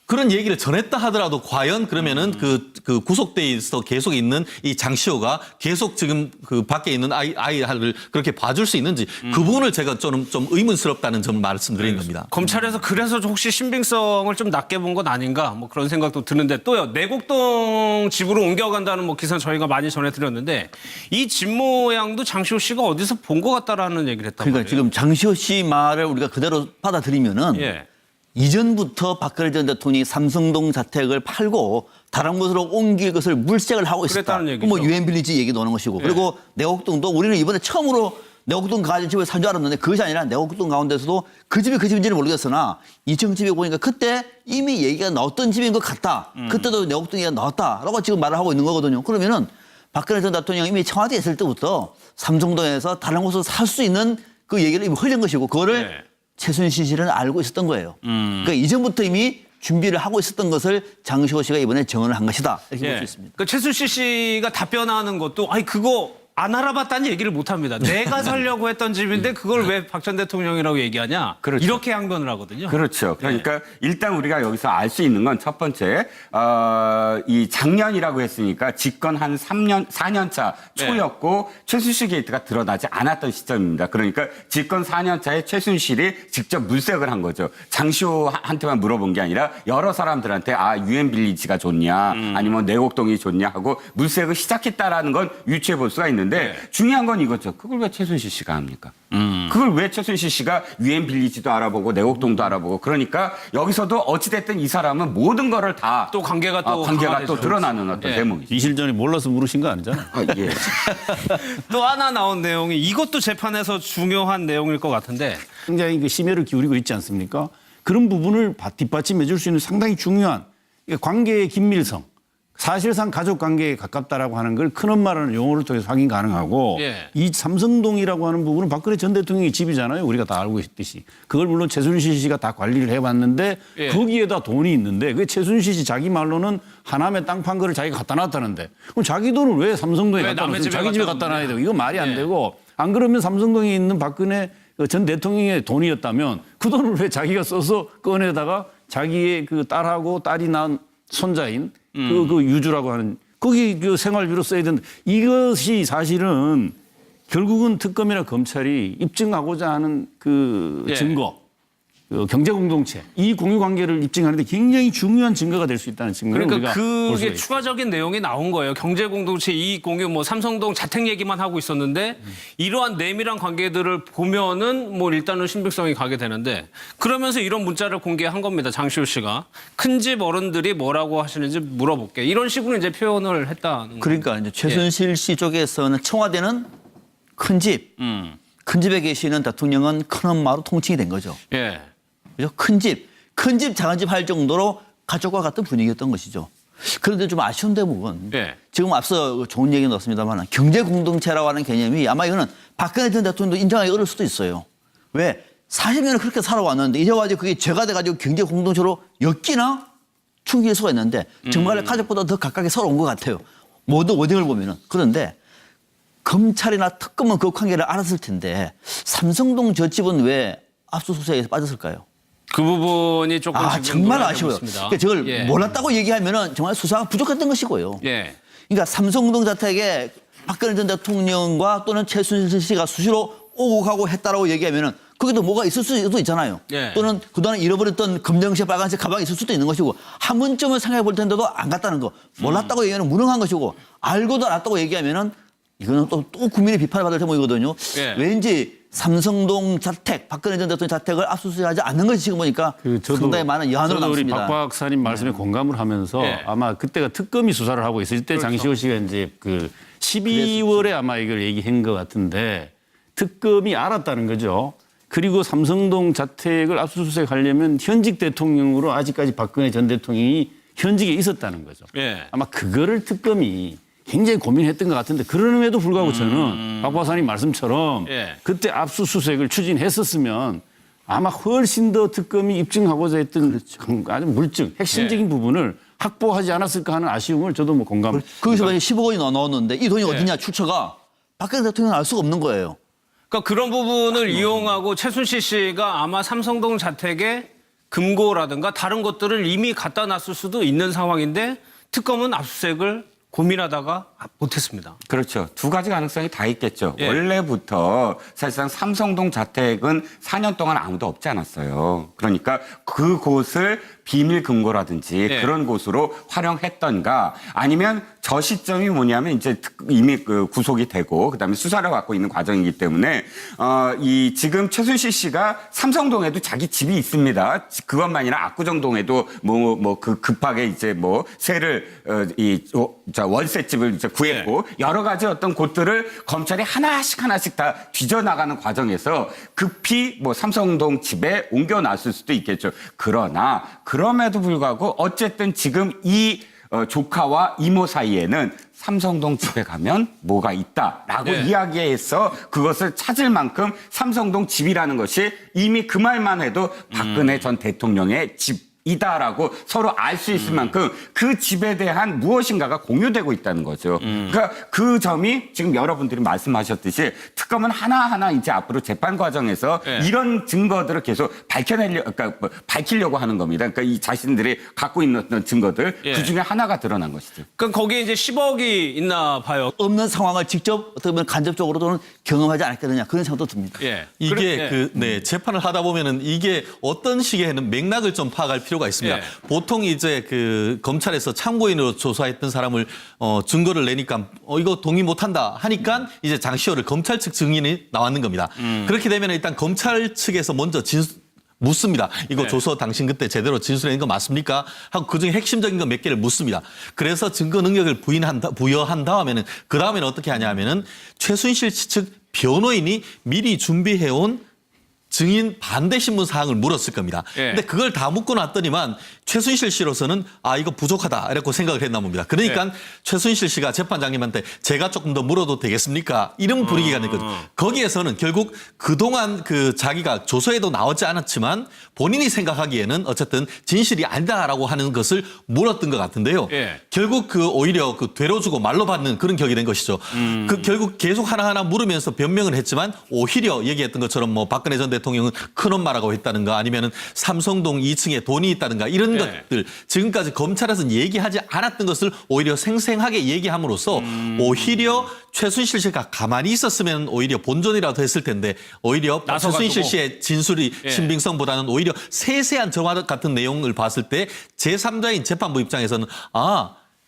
그런 얘기를 전했다 하더라도 과연 그러면은 그 구속돼 있어 계속 있는 이 장시호가 계속 지금 그 밖에 있는 아이를 그렇게 봐줄 수 있는지 그 부분을 제가 좀 의문스럽다는 점을 말씀드린 겁니다. 검찰에서 그래서 혹시 신빙성을 좀 낮게 본 건 아닌가 뭐 그런 생각도 드는데 또요. 내곡동 집으로 옮겨간다는 뭐 기사 저희가 많이 전해드렸는데 이 집 모양도 장시호 씨가 어디서 본 것 같다라는 얘기를 했단 그러니까 말이에요. 지금 장시호 씨 말을 우리가 그대로 받아들이면은 예. 이전부터 박근혜 전 대통령이 삼성동 자택을 팔고 다른 곳으로 옮길 것을 물색을 하고 있었다. 그랬다는 얘기죠. 뭐 유엔 빌리지 얘기 나오는 것이고. 예. 그리고 내곡동도 우리는 이번에 처음으로 내곡동 가진 집을 산 줄 알았는데 그것이 아니라 내곡동 가운데서도 그 집이 그 집인지는 모르겠으나 2층 집에 보니까 그때 이미 얘기가 나왔던 집인 것 같다. 그때도 내곡동 얘기가 나왔다라고 지금 말을 하고 있는 거거든요. 그러면은 박근혜 전 대통령이 이미 청와대에 있을 때부터 삼성동에서 다른 곳으로 살 수 있는 그 얘기를 이미 흘린 것이고 그거를 네. 최순실 씨는 알고 있었던 거예요. 그러니까 이전부터 이미 준비를 하고 있었던 것을 장시호 씨가 이번에 증언을 한 것이다. 이렇게 볼 수 있습니다. 그 최순실 씨가 답변하는 것도 아니 그거 안 알아봤다는 얘기를 못 합니다. 내가 살려고 했던 집인데 그걸 왜 박 전 대통령이라고 얘기하냐. 그렇죠. 이렇게 항변을 하거든요. 그렇죠. 그러니까 일단 우리가 여기서 알 수 있는 건 첫 번째, 이 작년이라고 했으니까 집권 한 4년 차 초였고 최순실 게이트가 드러나지 않았던 시점입니다. 그러니까 집권 4년 차에 최순실이 직접 물색을 한 거죠. 장시호한테만 물어본 게 아니라 여러 사람들한테 유엔 빌리지가 좋냐 아니면 내곡동이 좋냐 하고 물색을 시작했다라는 건 유추해 볼 수가 있는데 중요한 건 이거죠. 그걸 왜 최순실 씨가 합니까? 그걸 왜 최순실 씨가 유엔 빌리지도 알아보고 내곡동도 알아보고 그러니까 여기서도 어찌됐든 이 사람은 모든 거를 다 또 관계가 또 드러나는 어떤 대목이죠. 이실 전에 몰라서 물으신 거 아니잖아요. 예. 또 하나 나온 내용이 이것도 재판에서 중요한 내용일 것 같은데 굉장히 그 심혈을 기울이고 있지 않습니까? 그런 부분을 뒷받침해 줄 수 있는 상당히 중요한 관계의 긴밀성. 사실상 가족 관계에 가깝다라고 하는 걸 큰엄마라는 용어를 통해서 확인 가능하고 이 삼성동이라고 하는 부분은 박근혜 전 대통령의 집이잖아요. 우리가 다 알고 있듯이. 그걸 물론 최순실 씨가 다 관리를 해봤는데 거기에다 돈이 있는데 그 최순실 씨 자기 말로는 하남에 땅 판 거를 자기가 갖다 놨다는데 그럼 자기 돈을 왜 삼성동에 갖다 놨어요? 자기 집에 갖다 놔야 되고 이거 말이 안 되고 안 그러면 삼성동에 있는 박근혜 전 대통령의 돈이었다면 그 돈을 왜 자기가 써서 꺼내다가 자기의 그 딸하고 딸이 낳은 손자인 그 유주라고 하는 거기 그 생활비로 써야 된다. 이것이 사실은 결국은 특검이나 검찰이 입증하고자 하는 그 증거, 그 경제 공동체 이 공유 관계를 입증하는데 굉장히 중요한 증거가 될 수 있다는 증거를 그러니까 우리가 볼 수가 그게 있어요. 추가적인 내용이 나온 거예요. 경제 공동체 이익 공유 뭐 삼성동 자택 얘기만 하고 있었는데 이러한 내밀한 관계들을 보면은 뭐 일단은 신빙성이 가게 되는데 그러면서 이런 문자를 공개한 겁니다. 장시호 씨가 큰 집 어른들이 뭐라고 하시는지 물어볼게. 이런 식으로 이제 표현을 했다는 그러니까 이제 최순실 씨 쪽에서는 청와대는 큰 집, 큰 집에 계시는 대통령은 큰 엄마로 통칭이 된 거죠. 예. 그죠? 큰 집, 작은 집 할 정도로 가족과 같은 분위기였던 것이죠. 그런데 좀 아쉬운 대목은 지금 앞서 좋은 얘기 넣었습니다만 경제 공동체라고 하는 개념이 아마 이거는 박근혜 전 대통령도 인정하기 어려울 수도 있어요. 왜? 40년을 그렇게 살아왔는데 이제 와서 그게 죄가 돼가지고 경제 공동체로 엮이나 충격일 수가 있는데 정말 가족보다 더 가깝게 살아온 것 같아요. 모든 워딩을 보면은. 그런데 검찰이나 특검은 그 관계를 알았을 텐데 삼성동 저 집은 왜 압수수색에서 빠졌을까요? 그 부분이 조금 정말 아쉬워요. 그러니까 저걸 몰랐다고 얘기하면은 정말 수사가 부족했던 것이고요. 그러니까 삼성동 자택에 박근혜 전 대통령과 또는 최순실 씨가 수시로 오고 가고 했다라고 얘기하면은 거기도 뭐가 있을 수도 있잖아요. 또는 그동안 잃어버렸던 검정색 빨간색 가방이 있을 수도 있는 것이고 한 번쯤은 생각해 볼 텐데도 안 갔다는 거. 몰랐다고 얘기하면 무능한 것이고 알고도 알았다고 얘기하면은 이거는 또 국민의 비판을 받을 대목이거든요. 왠지 삼성동 자택, 박근혜 전 대통령 자택을 압수수색하지 않는 것이 지금 보니까 상당히 많은 여한으로 남습니다. 우리 박 박사님 말씀에 공감을 하면서 아마 그때가 특검이 수사를 하고 있을 때 장시호 씨가 이제 그 12월에 아마 이걸 얘기한 것 같은데 특검이 알았다는 거죠. 그리고 삼성동 자택을 압수수색하려면 현직 대통령으로 아직까지 박근혜 전 대통령이 현직에 있었다는 거죠. 아마 그거를 특검이 굉장히 고민했던 것 같은데 그럼에도 불구하고 저는 박 박사님 말씀처럼 그때 압수수색을 추진했었으면 아마 훨씬 더 특검이 입증하고자 했던 아주 물증, 핵심적인 부분을 확보하지 않았을까 하는 아쉬움을 저도 뭐 공감. 거기서 만약 10억 원이 나왔는데 이 돈이 어디냐 출처가 박근혜 대통령은 알 수가 없는 거예요. 그러니까 그런 부분을 이용하고 최순실 씨가 아마 삼성동 자택에 금고라든가 다른 것들을 이미 갖다 놨을 수도 있는 상황인데 특검은 압수수색을 고민하다가 못했습니다. 그렇죠. 두 가지 가능성이 다 있겠죠. 예. 원래부터 사실상 삼성동 자택은 4년 동안 아무도 없지 않았어요. 그러니까 그곳을 비밀 금고라든지 예. 그런 곳으로 활용했던가 아니면 저 시점이 뭐냐면 이제 이미 그 구속이 되고 그다음에 수사를 받고 있는 과정이기 때문에 이 지금 최순실 씨가 삼성동에도 자기 집이 있습니다. 그것만이나 압구정동에도 뭐 그 급하게 이제 뭐 세를 월세집을 이제 구했고 여러 가지 어떤 곳들을 검찰이 하나씩 다 뒤져 나가는 과정에서 급히 뭐 삼성동 집에 옮겨놨을 수도 있겠죠. 그러나 그럼에도 불구하고 어쨌든 지금 이 조카와 이모 사이에는 삼성동 집에 가면 뭐가 있다라고 이야기해서 그것을 찾을 만큼 삼성동 집이라는 것이 이미 그 말만 해도 박근혜 전 대통령의 집이다라고 서로 알 수 있을 만큼 그 집에 대한 무엇인가가 공유되고 있다는 거죠. 그러니까 그 점이 지금 여러분들이 말씀하셨듯이 특검은 하나하나 이제 앞으로 재판 과정에서 이런 증거들을 계속 밝히려고 하는 겁니다. 그러니까 이 자신들이 갖고 있는 어떤 증거들 그 중에 하나가 드러난 것이죠. 그럼 거기에 이제 10억이 있나 봐요. 없는 상황을 직접 어떻게 보면 간접적으로 또는 경험하지 않았겠느냐 그런 생각도 듭니다. 이게 재판을 하다 보면은 이게 어떤 식의 맥락을 좀 파악할 필요가 있습니다. 보통 이제 그 검찰에서 참고인으로 조사했던 사람을 증거를 내니까 이거 동의 못한다 하니까 이제 장시호를 검찰 측 증인이 나왔는 겁니다. 그렇게 되면 일단 검찰 측에서 먼저 묻습니다. 이거 조서 당신 그때 제대로 진술한 거 맞습니까? 하고 그중에 핵심적인 거 몇 개를 묻습니다. 그래서 증거 능력을 부여한 다음에는 그 다음에는 어떻게 하냐면은 최순실 측 변호인이 미리 준비해온 증인 반대 신문 사항을 물었을 겁니다. 근데 그걸 다 묻고 났더니만 최순실 씨로서는 이거 부족하다 이렇게 생각을 했나 봅니다. 그러니까 최순실 씨가 재판장님한테 제가 조금 더 물어도 되겠습니까? 이런 분위기가 된 거죠. 거기에서는 결국 그동안 그 자기가 조서에도 나오지 않았지만 본인이 생각하기에는 어쨌든 진실이 아니다라고 하는 것을 물었던 것 같은데요. 결국 오히려 되로 주고 말로 받는 그런 격이 된 것이죠. 결국 계속 하나하나 물으면서 변명을 했지만 오히려 얘기했던 것처럼 뭐 박근혜 전 대통령은 큰엄마라고 했다든가 아니면은 삼성동 2층에 돈이 있다든가 이런 것들 지금까지 검찰에서는 얘기하지 않았던 것을 오히려 생생하게 얘기함으로써 오히려 최순실 씨가 가만히 있었으면 오히려 본전이라도 했을 텐데 오히려 최순실 씨의 진술이 신빙성보다는 오히려 세세한 정화 같은 내용을 봤을 때 제3자인 재판부 입장에서는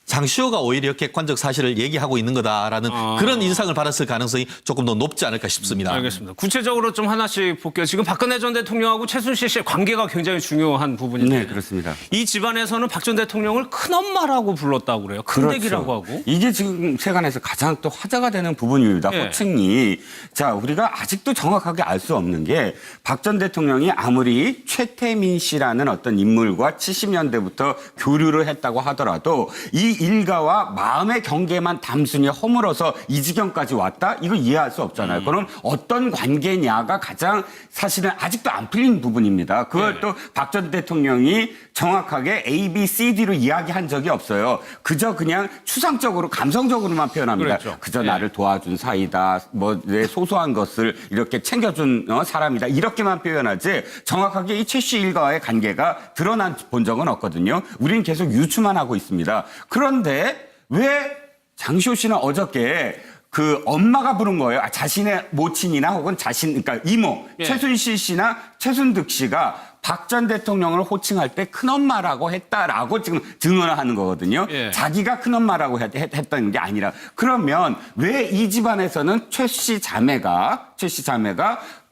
장시호가 오히려 객관적 사실을 얘기하고 있는 거다라는 그런 인상을 받았을 가능성이 조금 더 높지 않을까 싶습니다. 알겠습니다. 구체적으로 좀 하나씩 볼게요. 지금 박근혜 전 대통령하고 최순실 씨의 관계가 굉장히 중요한 부분인데. 네, 그렇습니다. 이 집안에서는 박 전 대통령을 큰엄마라고 불렀다고 그래요. 큰대기라고 하고. 이게 지금 세간에서 가장 또 화제가 되는 부분입니다. 호칭이. 자, 우리가 아직도 정확하게 알 수 없는 게 박 전 대통령이 아무리 최태민 씨라는 어떤 인물과 70년대부터 교류를 했다고 하더라도 이 일가와 마음의 경계만 단순히 허물어서 이 지경까지 왔다? 이거 이해할 수 없잖아요. 그럼 어떤 관계냐가 가장 사실은 아직도 안 풀린 부분입니다. 그걸 또 박 전 대통령이 정확하게 A, B, C, D로 이야기한 적이 없어요. 그저 그냥 추상적으로 감성적으로만 표현합니다. 그저 나를 도와준 사이다. 뭐 내 소소한 것을 이렇게 챙겨준 사람이다. 이렇게만 표현하지 정확하게 이 최 씨 일가와의 관계가 드러난 본 적은 없거든요. 우리는 계속 유추만 하고 있습니다. 그런데 왜 장시호 씨는 어저께 그 엄마가 부른 거예요. 자신의 모친이나 혹은 그러니까 이모, 최순실 씨나 최순득 씨가 박 전 대통령을 호칭할 때 큰엄마라고 했다라고 지금 증언을 하는 거거든요. 자기가 큰엄마라고 했다는 게 아니라. 그러면 왜 이 집안에서는 최 씨 자매가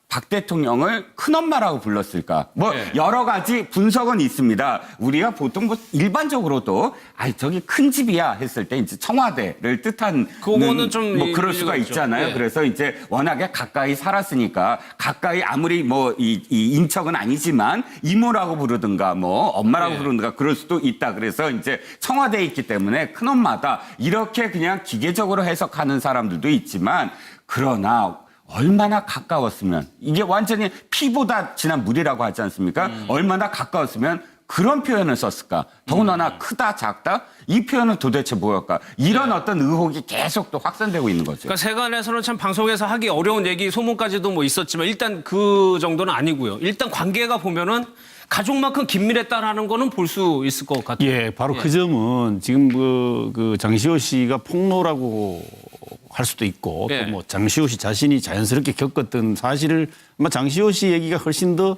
박 대통령을 큰엄마라고 불렀을까? 여러 가지 분석은 있습니다. 우리가 보통 일반적으로도 저기 큰 집이야 했을 때 이제 청와대를 뜻한 그거는 좀 그럴 수가 있잖아요. 그래서 이제 워낙에 가까이 살았으니까 가까이 아무리 이 인척은 아니지만 이모라고 부르든가 엄마라고 부르든가 그럴 수도 있다. 그래서 이제 청와대에 있기 때문에 큰엄마다 이렇게 그냥 기계적으로 해석하는 사람들도 있지만 그러나 얼마나 가까웠으면 이게 완전히 피보다 진한 물이라고 하지 않습니까? 얼마나 가까웠으면 그런 표현을 썼을까? 더군다나 크다, 작다? 이 표현은 도대체 뭐였까? 이런 어떤 의혹이 계속 또 확산되고 있는 거죠. 그러니까 세간에서는 참 방송에서 하기 어려운 얘기, 소문까지도 있었지만 일단 그 정도는 아니고요. 일단 관계가 보면은 가족만큼 긴밀했다라는 거는 볼 수 있을 것 같아요. 예, 바로 그 점은 지금 그 장시호 씨가 폭로라고 할 수도 있고 또 뭐 장시호 씨 자신이 자연스럽게 겪었던 사실을 아마 장시호 씨 얘기가 훨씬 더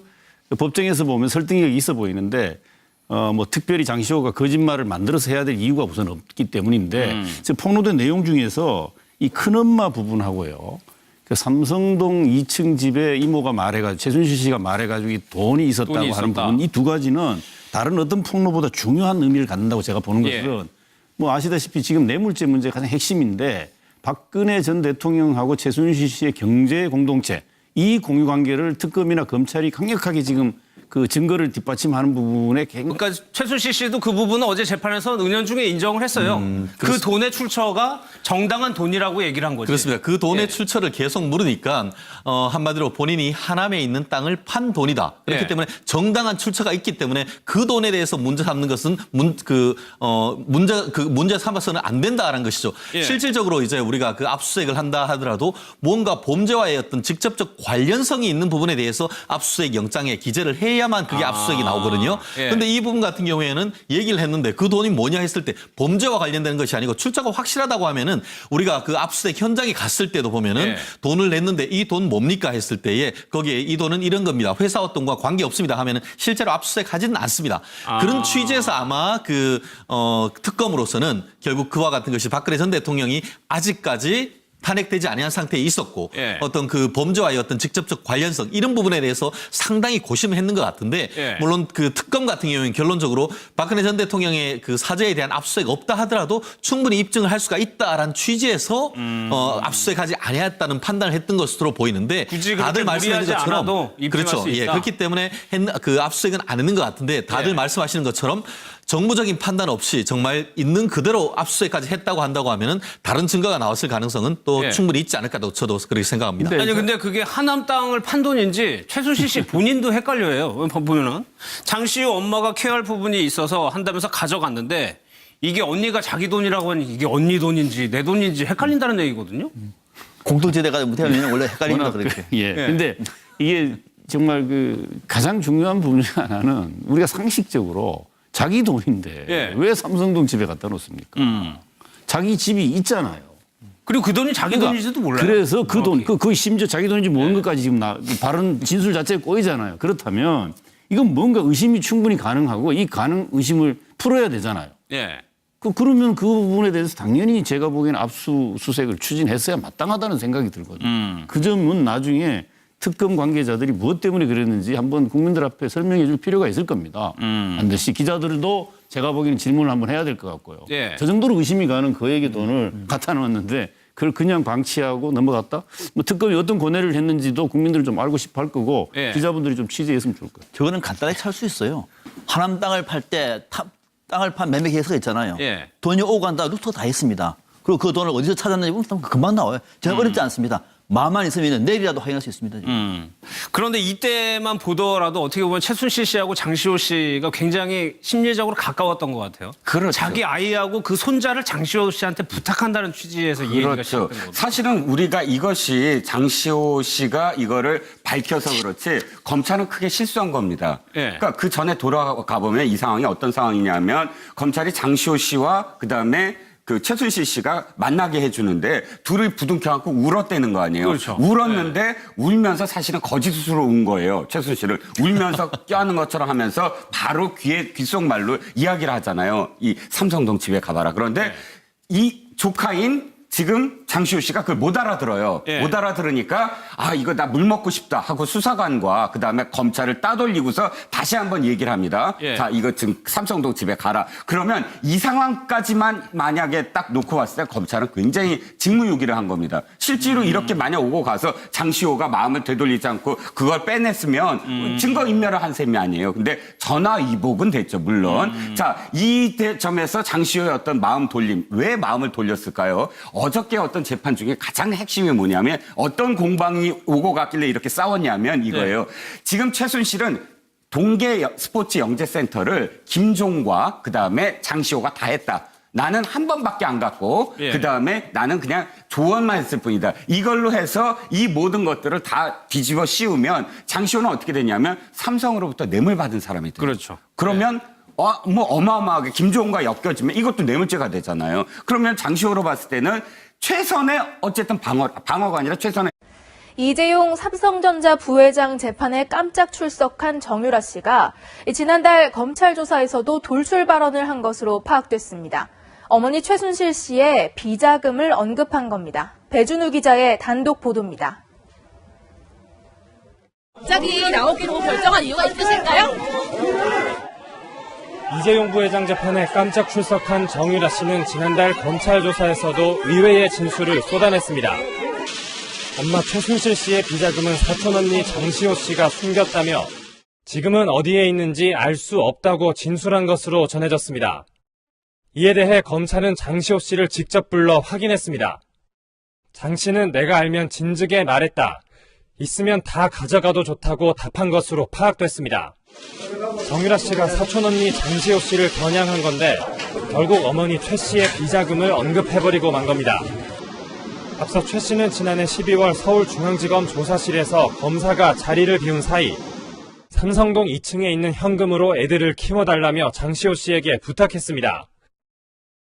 법정에서 보면 설득력이 있어 보이는데 뭐 특별히 장시호가 거짓말을 만들어서 해야 될 이유가 우선 없기 때문인데 지금 폭로된 내용 중에서 이 큰엄마 부분하고요. 그 삼성동 2층 집에 이모가 말해가지고 최순실 씨가 말해가지고 이 돈이 있었다고 하는 부분 이 두 가지는 다른 어떤 폭로보다 중요한 의미를 갖는다고 제가 보는 것은 뭐 아시다시피 지금 뇌물죄 문제가 가장 핵심인데 박근혜 전 대통령하고 최순실 씨의 경제 공동체 이 공유 관계를 특검이나 검찰이 강력하게 지금 그 증거를 뒷받침하는 부분에 그러니까 최순실 씨도 그 부분은 어제 재판에서 은연중에 인정을 했어요. 그 돈의 출처가 정당한 돈이라고 얘기를 한 거죠. 그렇습니다. 그 돈의 출처를 계속 물으니까 한마디로 본인이 하남에 있는 땅을 판 돈이다. 그렇기 때문에 정당한 출처가 있기 때문에 그 돈에 대해서 문제 삼는 것은 문제 삼아서는 안 된다라는 것이죠. 실질적으로 이제 우리가 그 압수수색을 한다 하더라도 뭔가 범죄와의 어떤 직접적 관련성이 있는 부분에 대해서 압수수색 영장에 기재를 해야만 그게 압수수색이 나오거든요. 그런데 이 부분 같은 경우에는 얘기를 했는데 그 돈이 뭐냐 했을 때 범죄와 관련되는 것이 아니고 출처가 확실하다고 하면은 우리가 그 압수수색 현장에 갔을 때도 보면은 돈을 냈는데 이 돈 뭡니까 했을 때에 거기에 이 돈은 이런 겁니다. 회사 어떤과 관계 없습니다 하면은 실제로 압수수색 하지는 않습니다. 그런 취지에서 아마 그 특검으로서는 결국 그와 같은 것이 박근혜 전 대통령이 아직까지 탄핵되지 아니한 상태에 있었고 어떤 그 범죄와의 어떤 직접적 관련성 이런 부분에 대해서 상당히 고심을 했는 것 같은데 물론 그 특검 같은 경우에는 결론적으로 박근혜 전 대통령의 그 사죄에 대한 압수수색 없다 하더라도 충분히 입증을 할 수가 있다라는 취지에서 압수수색하지 아니했다는 판단을 했던 것으로 보이는데 다들 말씀하신 것처럼 그렇죠. 그렇기 때문에 그 압수수색은 안 했는 것 같은데 다들 말씀하시는 것처럼 정무적인 판단 없이 정말 있는 그대로 압수수색까지 했다고 한다고 하면은 다른 증거가 나왔을 가능성은 또 충분히 있지 않을까 저도 그렇게 생각합니다. 아니 근데 그게 하남 땅을 판 돈인지 최순실 씨 본인도 헷갈려요. 보면은 장시호 엄마가 케어할 부분이 있어서 한다면서 가져갔는데 이게 언니가 자기 돈이라고 하니 이게 언니 돈인지 내 돈인지 헷갈린다는 얘기거든요. 공동체대가 못하면 원래 헷갈립니다. 그렇게. 근데 이게 정말 그 가장 중요한 부분 중 하나는 우리가 상식적으로 자기 돈인데 왜 삼성동 집에 갖다 놓습니까? 자기 집이 있잖아요. 그리고 그 돈이 자기 돈인지도 몰라요. 그래서 그 돈, 그 심지어 자기 돈인지 모르는 것까지 지금 바른 진술 자체에 꼬이잖아요. 그렇다면 이건 뭔가 의심이 충분히 가능하고 이 의심을 풀어야 되잖아요. 그러면 그 부분에 대해서 당연히 제가 보기에는 압수수색을 추진했어야 마땅하다는 생각이 들거든요. 그 점은 나중에 특검 관계자들이 무엇 때문에 그랬는지 한번 국민들 앞에 설명해 줄 필요가 있을 겁니다. 반드시 기자들도 제가 보기에는 질문을 한번 해야 될 것 같고요. 저 정도로 의심이 가는 그에게 돈을 갖다 놓았는데 그걸 그냥 방치하고 넘어갔다? 뭐 특검이 어떤 고뇌를 했는지도 국민들은 좀 알고 싶어 할 거고 기자분들이 좀 취재했으면 좋을 거예요. 저거는 간단하게 찾을 수 있어요. 하남 땅을 팔 때 땅을 판 매매 계획서가 있잖아요. 돈이 오고 간다 루트 다 했습니다. 그리고 그 돈을 어디서 찾았는지 보면 금방 나와요. 제가 어렵지 않습니다. 마음만 있으면 내일이라도 확인할 수 있습니다. 그런데 이때만 보더라도 어떻게 보면 최순실 씨하고 장시호 씨가 굉장히 심리적으로 가까웠던 것 같아요. 그렇죠. 자기 아이하고 그 손자를 장시호 씨한테 부탁한다는 취지에서 이 얘기가 시작된 거죠. 사실은 우리가 이것이 장시호 씨가 이거를 밝혀서 그렇지 검찰은 크게 실수한 겁니다. 그러니까 그 전에 돌아가 보면 이 상황이 어떤 상황이냐면 검찰이 장시호 씨와 그다음에 그 최순실 씨가 만나게 해주는데 둘이 부둥켜 안고 울었다는 거 아니에요. 울었는데 울면서 사실은 거짓으로 운 거예요. 최순실을 울면서 껴안는 것처럼 하면서 바로 귓속말로 이야기를 하잖아요. 이 삼성동 집에 가봐라. 그런데 이 조카인 지금 장시호 씨가 그걸 못 알아들어요. 못 알아들으니까 아 이거 나 물 먹고 싶다 하고 수사관과 그다음에 검찰을 따돌리고서 다시 한번 얘기를 합니다. 자 이거 지금 삼성동 집에 가라. 그러면 이 상황까지만 만약에 딱 놓고 왔을 때 검찰은 굉장히 직무유기를 한 겁니다. 실제로 이렇게 만약 오고 가서 장시호가 마음을 되돌리지 않고 그걸 빼냈으면 증거인멸을 한 셈이 아니에요. 근데 전화위복은 됐죠. 물론. 자 이 점에서 장시호의 어떤 마음 돌림. 왜 마음을 돌렸을까요? 어저께 어떤 재판 중에 가장 핵심이 뭐냐면 어떤 공방이 오고 갔길래 이렇게 싸웠냐면 이거예요. 지금 최순실은 동계 스포츠 영재센터를 김종과 그다음에 장시호가 다 했다. 나는 한 번밖에 안 갔고 그다음에 나는 그냥 조언만 했을 뿐이다. 이걸로 해서 이 모든 것들을 다 뒤집어 씌우면 장시호는 어떻게 되냐면 삼성으로부터 뇌물 받은 사람이 돼요. 그렇죠. 그러면 뭐 어마어마하게 김종과 엮여지면 이것도 뇌물죄가 되잖아요. 그러면 장시호로 봤을 때는 최선의 어쨌든 방어가 아니라 최선의 이재용 삼성전자 부회장 재판에 깜짝 출석한 정유라 씨가 지난달 검찰 조사에서도 돌출 발언을 한 것으로 파악됐습니다. 어머니 최순실 씨의 비자금을 언급한 겁니다. 배준우 기자의 단독 보도입니다. 갑자기 나오기로 결정한 이유가 있으실까요? 이재용 부회장 재판에 깜짝 출석한 정유라 씨는 지난달 검찰 조사에서도 의외의 진술을 쏟아냈습니다. 엄마 최순실 씨의 비자금은 사촌언니 장시호 씨가 숨겼다며 지금은 어디에 있는지 알 수 없다고 진술한 것으로 전해졌습니다. 이에 대해 검찰은 장시호 씨를 직접 불러 확인했습니다. 장 씨는 내가 알면 진즉에 말했다. 있으면 다 가져가도 좋다고 답한 것으로 파악됐습니다. 정유라 씨가 사촌언니 장시호 씨를 겨냥한 건데 결국 어머니 최 씨의 비자금을 언급해버리고 만 겁니다. 앞서 최 씨는 지난해 12월 서울중앙지검 조사실에서 검사가 자리를 비운 사이 삼성동 2층에 있는 현금으로 애들을 키워달라며 장시호 씨에게 부탁했습니다.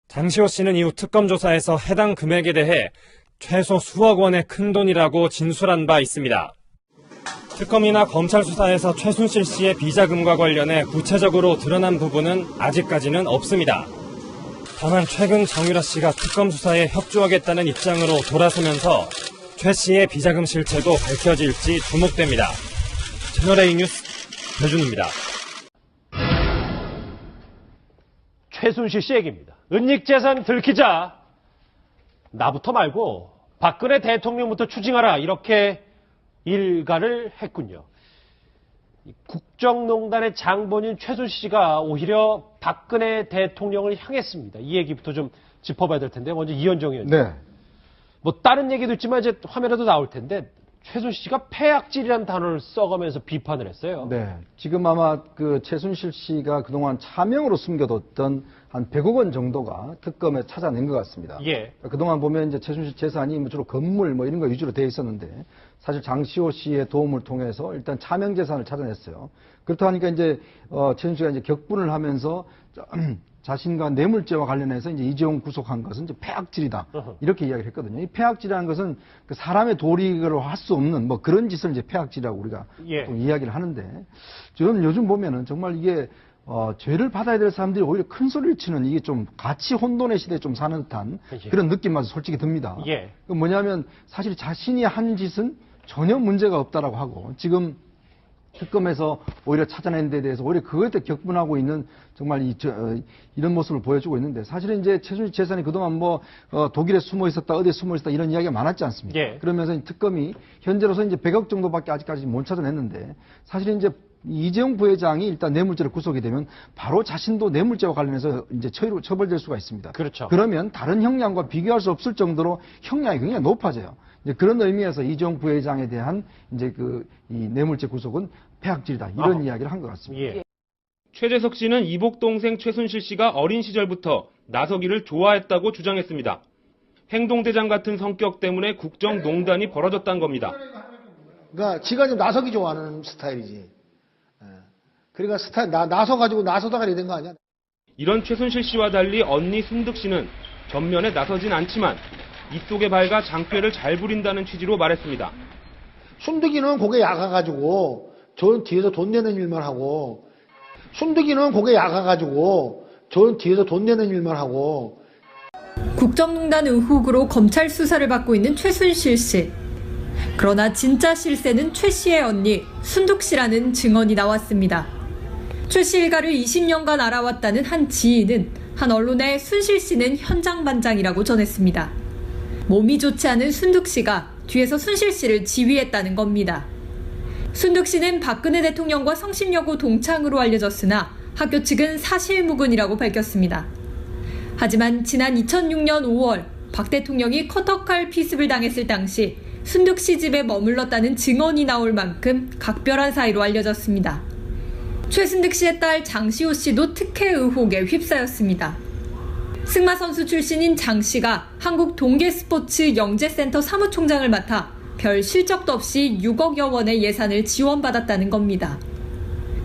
장시호 씨는 이후 특검 조사에서 해당 금액에 대해 최소 수억 원의 큰돈이라고 진술한 바 있습니다. 특검이나 검찰 수사에서 최순실 씨의 비자금과 관련해 구체적으로 드러난 부분은 아직까지는 없습니다. 다만 최근 정유라 씨가 특검 수사에 협조하겠다는 입장으로 돌아서면서 최 씨의 비자금 실체도 밝혀질지 주목됩니다. 채널A 뉴스 배준우입니다. 최순실 씨 얘기입니다. 은닉재산 들키자 나부터 말고 박근혜 대통령부터 추징하라 이렇게 일가를 했군요. 국정농단의 장본인 최순실 씨가 오히려 박근혜 대통령을 향했습니다. 이 얘기부터 좀 짚어봐야 될 텐데 먼저 이현정 의원님. 네. 뭐 다른 얘기도 있지만 이제 화면에도 나올 텐데 최순실 씨가 폐악질이라는 단어를 써가면서 비판을 했어요. 네. 지금 아마 그 최순실 씨가 그동안 차명으로 숨겨뒀던 한 100억 원 정도가 특검에 찾아낸 것 같습니다. 예. 그동안 보면 이제 최순실 재산이 뭐 주로 건물 뭐 이런 거 위주로 되어 있었는데 사실 장시호 씨의 도움을 통해서 일단 차명 재산을 찾아냈어요. 그렇다 하니까 이제 최순실 씨가 이제 격분을 하면서 자신과 뇌물죄와 관련해서 이제 이재용 구속한 것은 이제 폐악질이다. 이렇게 이야기를 했거든요. 이 폐악질이라는 것은 그 사람의 도리로 할 수 없는 뭐 그런 짓을 이제 폐악질이라고 우리가 보통 이야기를 하는데 저는 요즘 보면은 정말 이게 죄를 받아야 될 사람들이 오히려 큰 소리를 치는 이게 좀 가치 혼돈의 시대에 좀 사는 듯한 그런 느낌마저 솔직히 듭니다. 그 뭐냐면 사실 자신이 한 짓은 전혀 문제가 없다라고 하고 지금 특검에서 오히려 찾아낸 데 대해서 오히려 그것에 격분하고 있는 정말 이런 모습을 보여주고 있는데 사실은 이제 최순실 재산이 그동안 뭐 독일에 숨어 있었다 어디에 숨어 있었다 이런 이야기가 많았지 않습니까? 그러면서 특검이 현재로서 이제 100억 정도밖에 아직까지 못 찾아냈는데 사실은 이제 이재용 부회장이 일단 뇌물죄로 구속이 되면 바로 자신도 뇌물죄와 관련해서 이제 처벌될 수가 있습니다. 그렇죠. 그러면 다른 형량과 비교할 수 없을 정도로 형량이 굉장히 높아져요. 이제 그런 의미에서 이재용 부회장에 대한 이제 이 뇌물죄 구속은 폐악질이다 이런 이야기를 한 것 같습니다. 최재석 씨는 이복 동생 최순실 씨가 어린 시절부터 나서기를 좋아했다고 주장했습니다. 행동대장 같은 성격 때문에 국정농단이 벌어졌다는 겁니다. 그러니까 지가 좀 나서기 좋아하는 스타일이지. 그러니까 나서가지고 나서다가 이런 거 아니야? 이런 최순실 씨와 달리 언니 순득 씨는 전면에 나서진 않지만 입속에 밝아 장패를 잘 부린다는 취지로 말했습니다. 순득이는 고개 약아가지고 저는 뒤에서 돈 내는 일만 하고 순득이는 고개 약아가지고 저는 뒤에서 돈 내는 일만 하고 국정농단 의혹으로 검찰 수사를 받고 있는 최순실 씨. 그러나 진짜 실세는 최 씨의 언니 순득 씨라는 증언이 나왔습니다. 최 씨 일가를 20년간 알아왔다는 한 지인은 한 언론에 순실 씨는 현장반장이라고 전했습니다. 몸이 좋지 않은 순득 씨가 뒤에서 순실 씨를 지휘했다는 겁니다. 순득 씨는 박근혜 대통령과 성심여고 동창으로 알려졌으나 학교 측은 사실무근이라고 밝혔습니다. 하지만 지난 2006년 5월 박 대통령이 커터칼 피습을 당했을 당시 순득 씨 집에 머물렀다는 증언이 나올 만큼 각별한 사이로 알려졌습니다. 최순득 씨의 딸 장시호 씨도 특혜 의혹에 휩싸였습니다. 승마 선수 출신인 장 씨가 한국 동계스포츠 영재센터 사무총장을 맡아 별 실적도 없이 6억여 원의 예산을 지원받았다는 겁니다.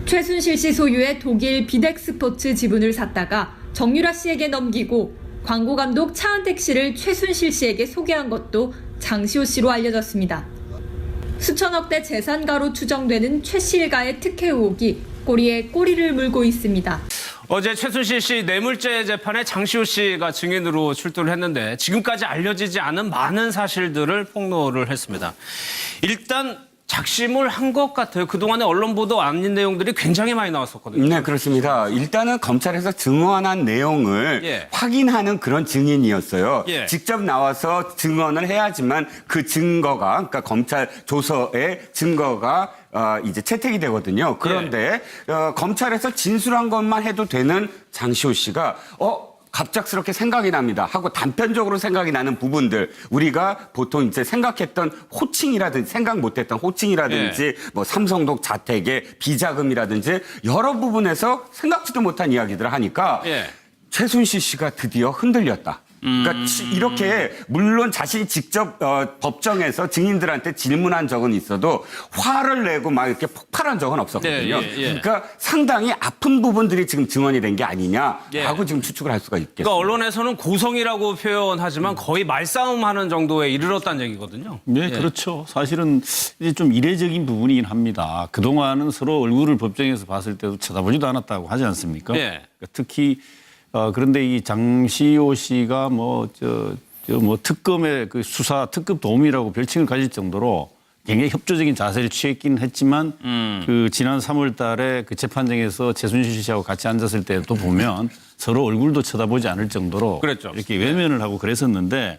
최순실 씨 소유의 독일 비덱스포츠 지분을 샀다가 정유라 씨에게 넘기고 광고 감독 차은택 씨를 최순실 씨에게 소개한 것도 장시호 씨로 알려졌습니다. 수천억대 재산가로 추정되는 최 씨 일가의 특혜 의혹이 꼬리에 꼬리를 물고 있습니다. 어제 최순실 씨 뇌물죄 재판에 장시호 씨가 증인으로 출두를 했는데 지금까지 알려지지 않은 많은 사실들을 폭로를 했습니다. 일단 작심을 한 것 같아요. 그동안에 언론 보도 아닌 내용들이 굉장히 많이 나왔었거든요. 네, 그렇습니다. 일단은 검찰에서 증언한 내용을 확인하는 그런 증인이었어요. 직접 나와서 증언을 해야지만 그 증거가, 그러니까 검찰 조서의 증거가 이제 채택이 되거든요. 그런데 검찰에서 진술한 것만 해도 되는 장시호 씨가 갑작스럽게 생각이 납니다 하고 단편적으로 생각이 나는 부분들, 우리가 보통 이제 생각했던 호칭이라든지 생각 못했던 호칭이라든지 뭐 삼성동 자택의 비자금이라든지 여러 부분에서 생각지도 못한 이야기들을 하니까 최순실 씨가 드디어 흔들렸다. 그러니까 이렇게 물론 자신이 직접 법정에서 증인들한테 질문한 적은 있어도 화를 내고 막 이렇게 폭발한 적은 없었거든요. 그러니까 상당히 아픈 부분들이 지금 증언이 된 게 아니냐라고 지금 추측을 할 수가 있겠습니다. 그러니까 언론에서는 고성이라고 표현하지만 거의 말싸움하는 정도에 이르렀다는 얘기거든요. 네, 그렇죠. 사실은 이제 좀 이례적인 부분이긴 합니다. 그동안은 서로 얼굴을 법정에서 봤을 때도 쳐다보지도 않았다고 하지 않습니까? 그러니까 특히 그런데 이 장시호 씨가 특검의 그 수사 특급 도움이라고 별칭을 가질 정도로 굉장히 협조적인 자세를 취했긴 했지만 그 지난 3월 달에 그 재판정에서 최순실 씨하고 같이 앉았을 때도 보면 서로 얼굴도 쳐다보지 않을 정도로 그랬죠. 이렇게 외면을 하고 그랬었는데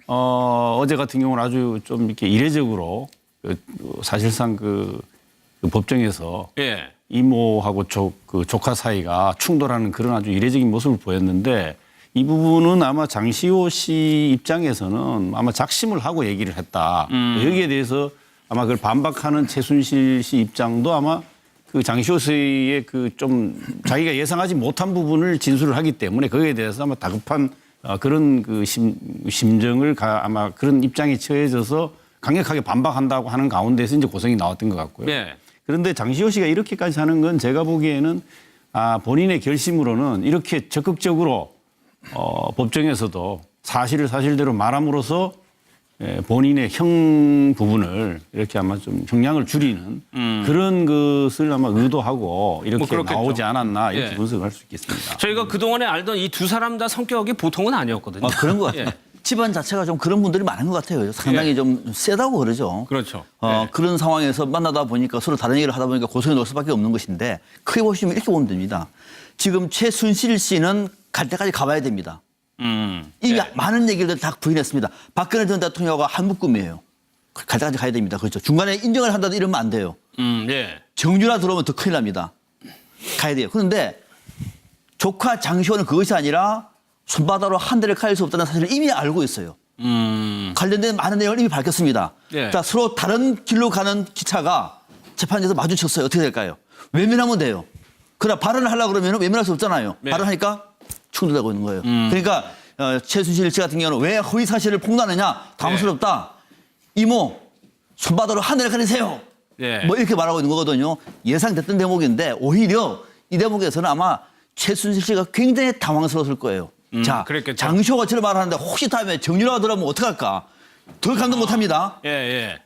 어제 같은 경우는 아주 좀 이렇게 이례적으로 사실상 그 법정에서 이모하고 조카 사이가 충돌하는 그런 아주 이례적인 모습을 보였는데 이 부분은 아마 장시호 씨 입장에서는 아마 작심을 하고 얘기를 했다. 여기에 대해서 아마 그걸 반박하는 최순실 씨 입장도 아마 그 장시호 씨의 그 좀 자기가 예상하지 못한 부분을 진술을 하기 때문에 거기에 대해서 아마 다급한 그런 그 심정을 아마 그런 입장에 처해져서 강력하게 반박한다고 하는 가운데서 이제 고성이 나왔던 것 같고요. 그런데 장시호 씨가 이렇게까지 하는 건 제가 보기에는 본인의 결심으로는 이렇게 적극적으로 법정에서도 사실을 사실대로 말함으로써 본인의 형 부분을 이렇게 아마 좀 형량을 줄이는 그런 것을 아마 의도하고 이렇게 나오지 않았나 이렇게 분석할 수 있겠습니다. 저희가 그동안에 알던 이 두 사람 다 성격이 보통은 아니었거든요. 그런 것 같아요. 집안 자체가 좀 그런 분들이 많은 것 같아요. 상당히 좀 세다고 그러죠. 그렇죠. 그런 상황에서 만나다 보니까 서로 다른 얘기를 하다 보니까 고성이 놀 수밖에 없는 것인데 크게 보시면 이렇게 보면 됩니다. 지금 최순실 씨는 갈 때까지 가봐야 됩니다. 이게 많은 얘기를 다 부인했습니다. 박근혜 전 대통령과 한 묶음이에요. 갈 때까지 가야 됩니다. 그렇죠. 중간에 인정을 한다도 이러면 안 돼요. 정유라 들어오면 더 큰일 납니다. 가야 돼요. 그런데 조카 장시호는 그것이 아니라 손바닥으로 한 대를 가릴 수 없다는 사실을 이미 알고 있어요. 관련된 많은 내용을 이미 밝혔습니다. 자, 서로 다른 길로 가는 기차가 재판에서 마주쳤어요. 어떻게 될까요? 외면하면 돼요. 그러나 발언을 하려고 그러면 외면할 수 없잖아요. 발언하니까 충돌되고 있는 거예요. 그러니까 최순실 씨 같은 경우는 왜 허위 사실을 폭로하느냐? 당황스럽다. 이모, 손바닥으로 한 대를 가리세요. 뭐 이렇게 말하고 있는 거거든요. 예상됐던 대목인데 오히려 이 대목에서는 아마 최순실 씨가 굉장히 당황스러웠을 거예요. 자, 그랬겠죠. 장시호가 저를 말하는데 혹시 다음에 정유라가 들어오면 어떡할까? 더 감동 못합니다.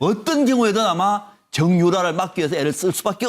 어떤 경우에든 아마 정유라를 막기 위해서 애를 쓸 수밖에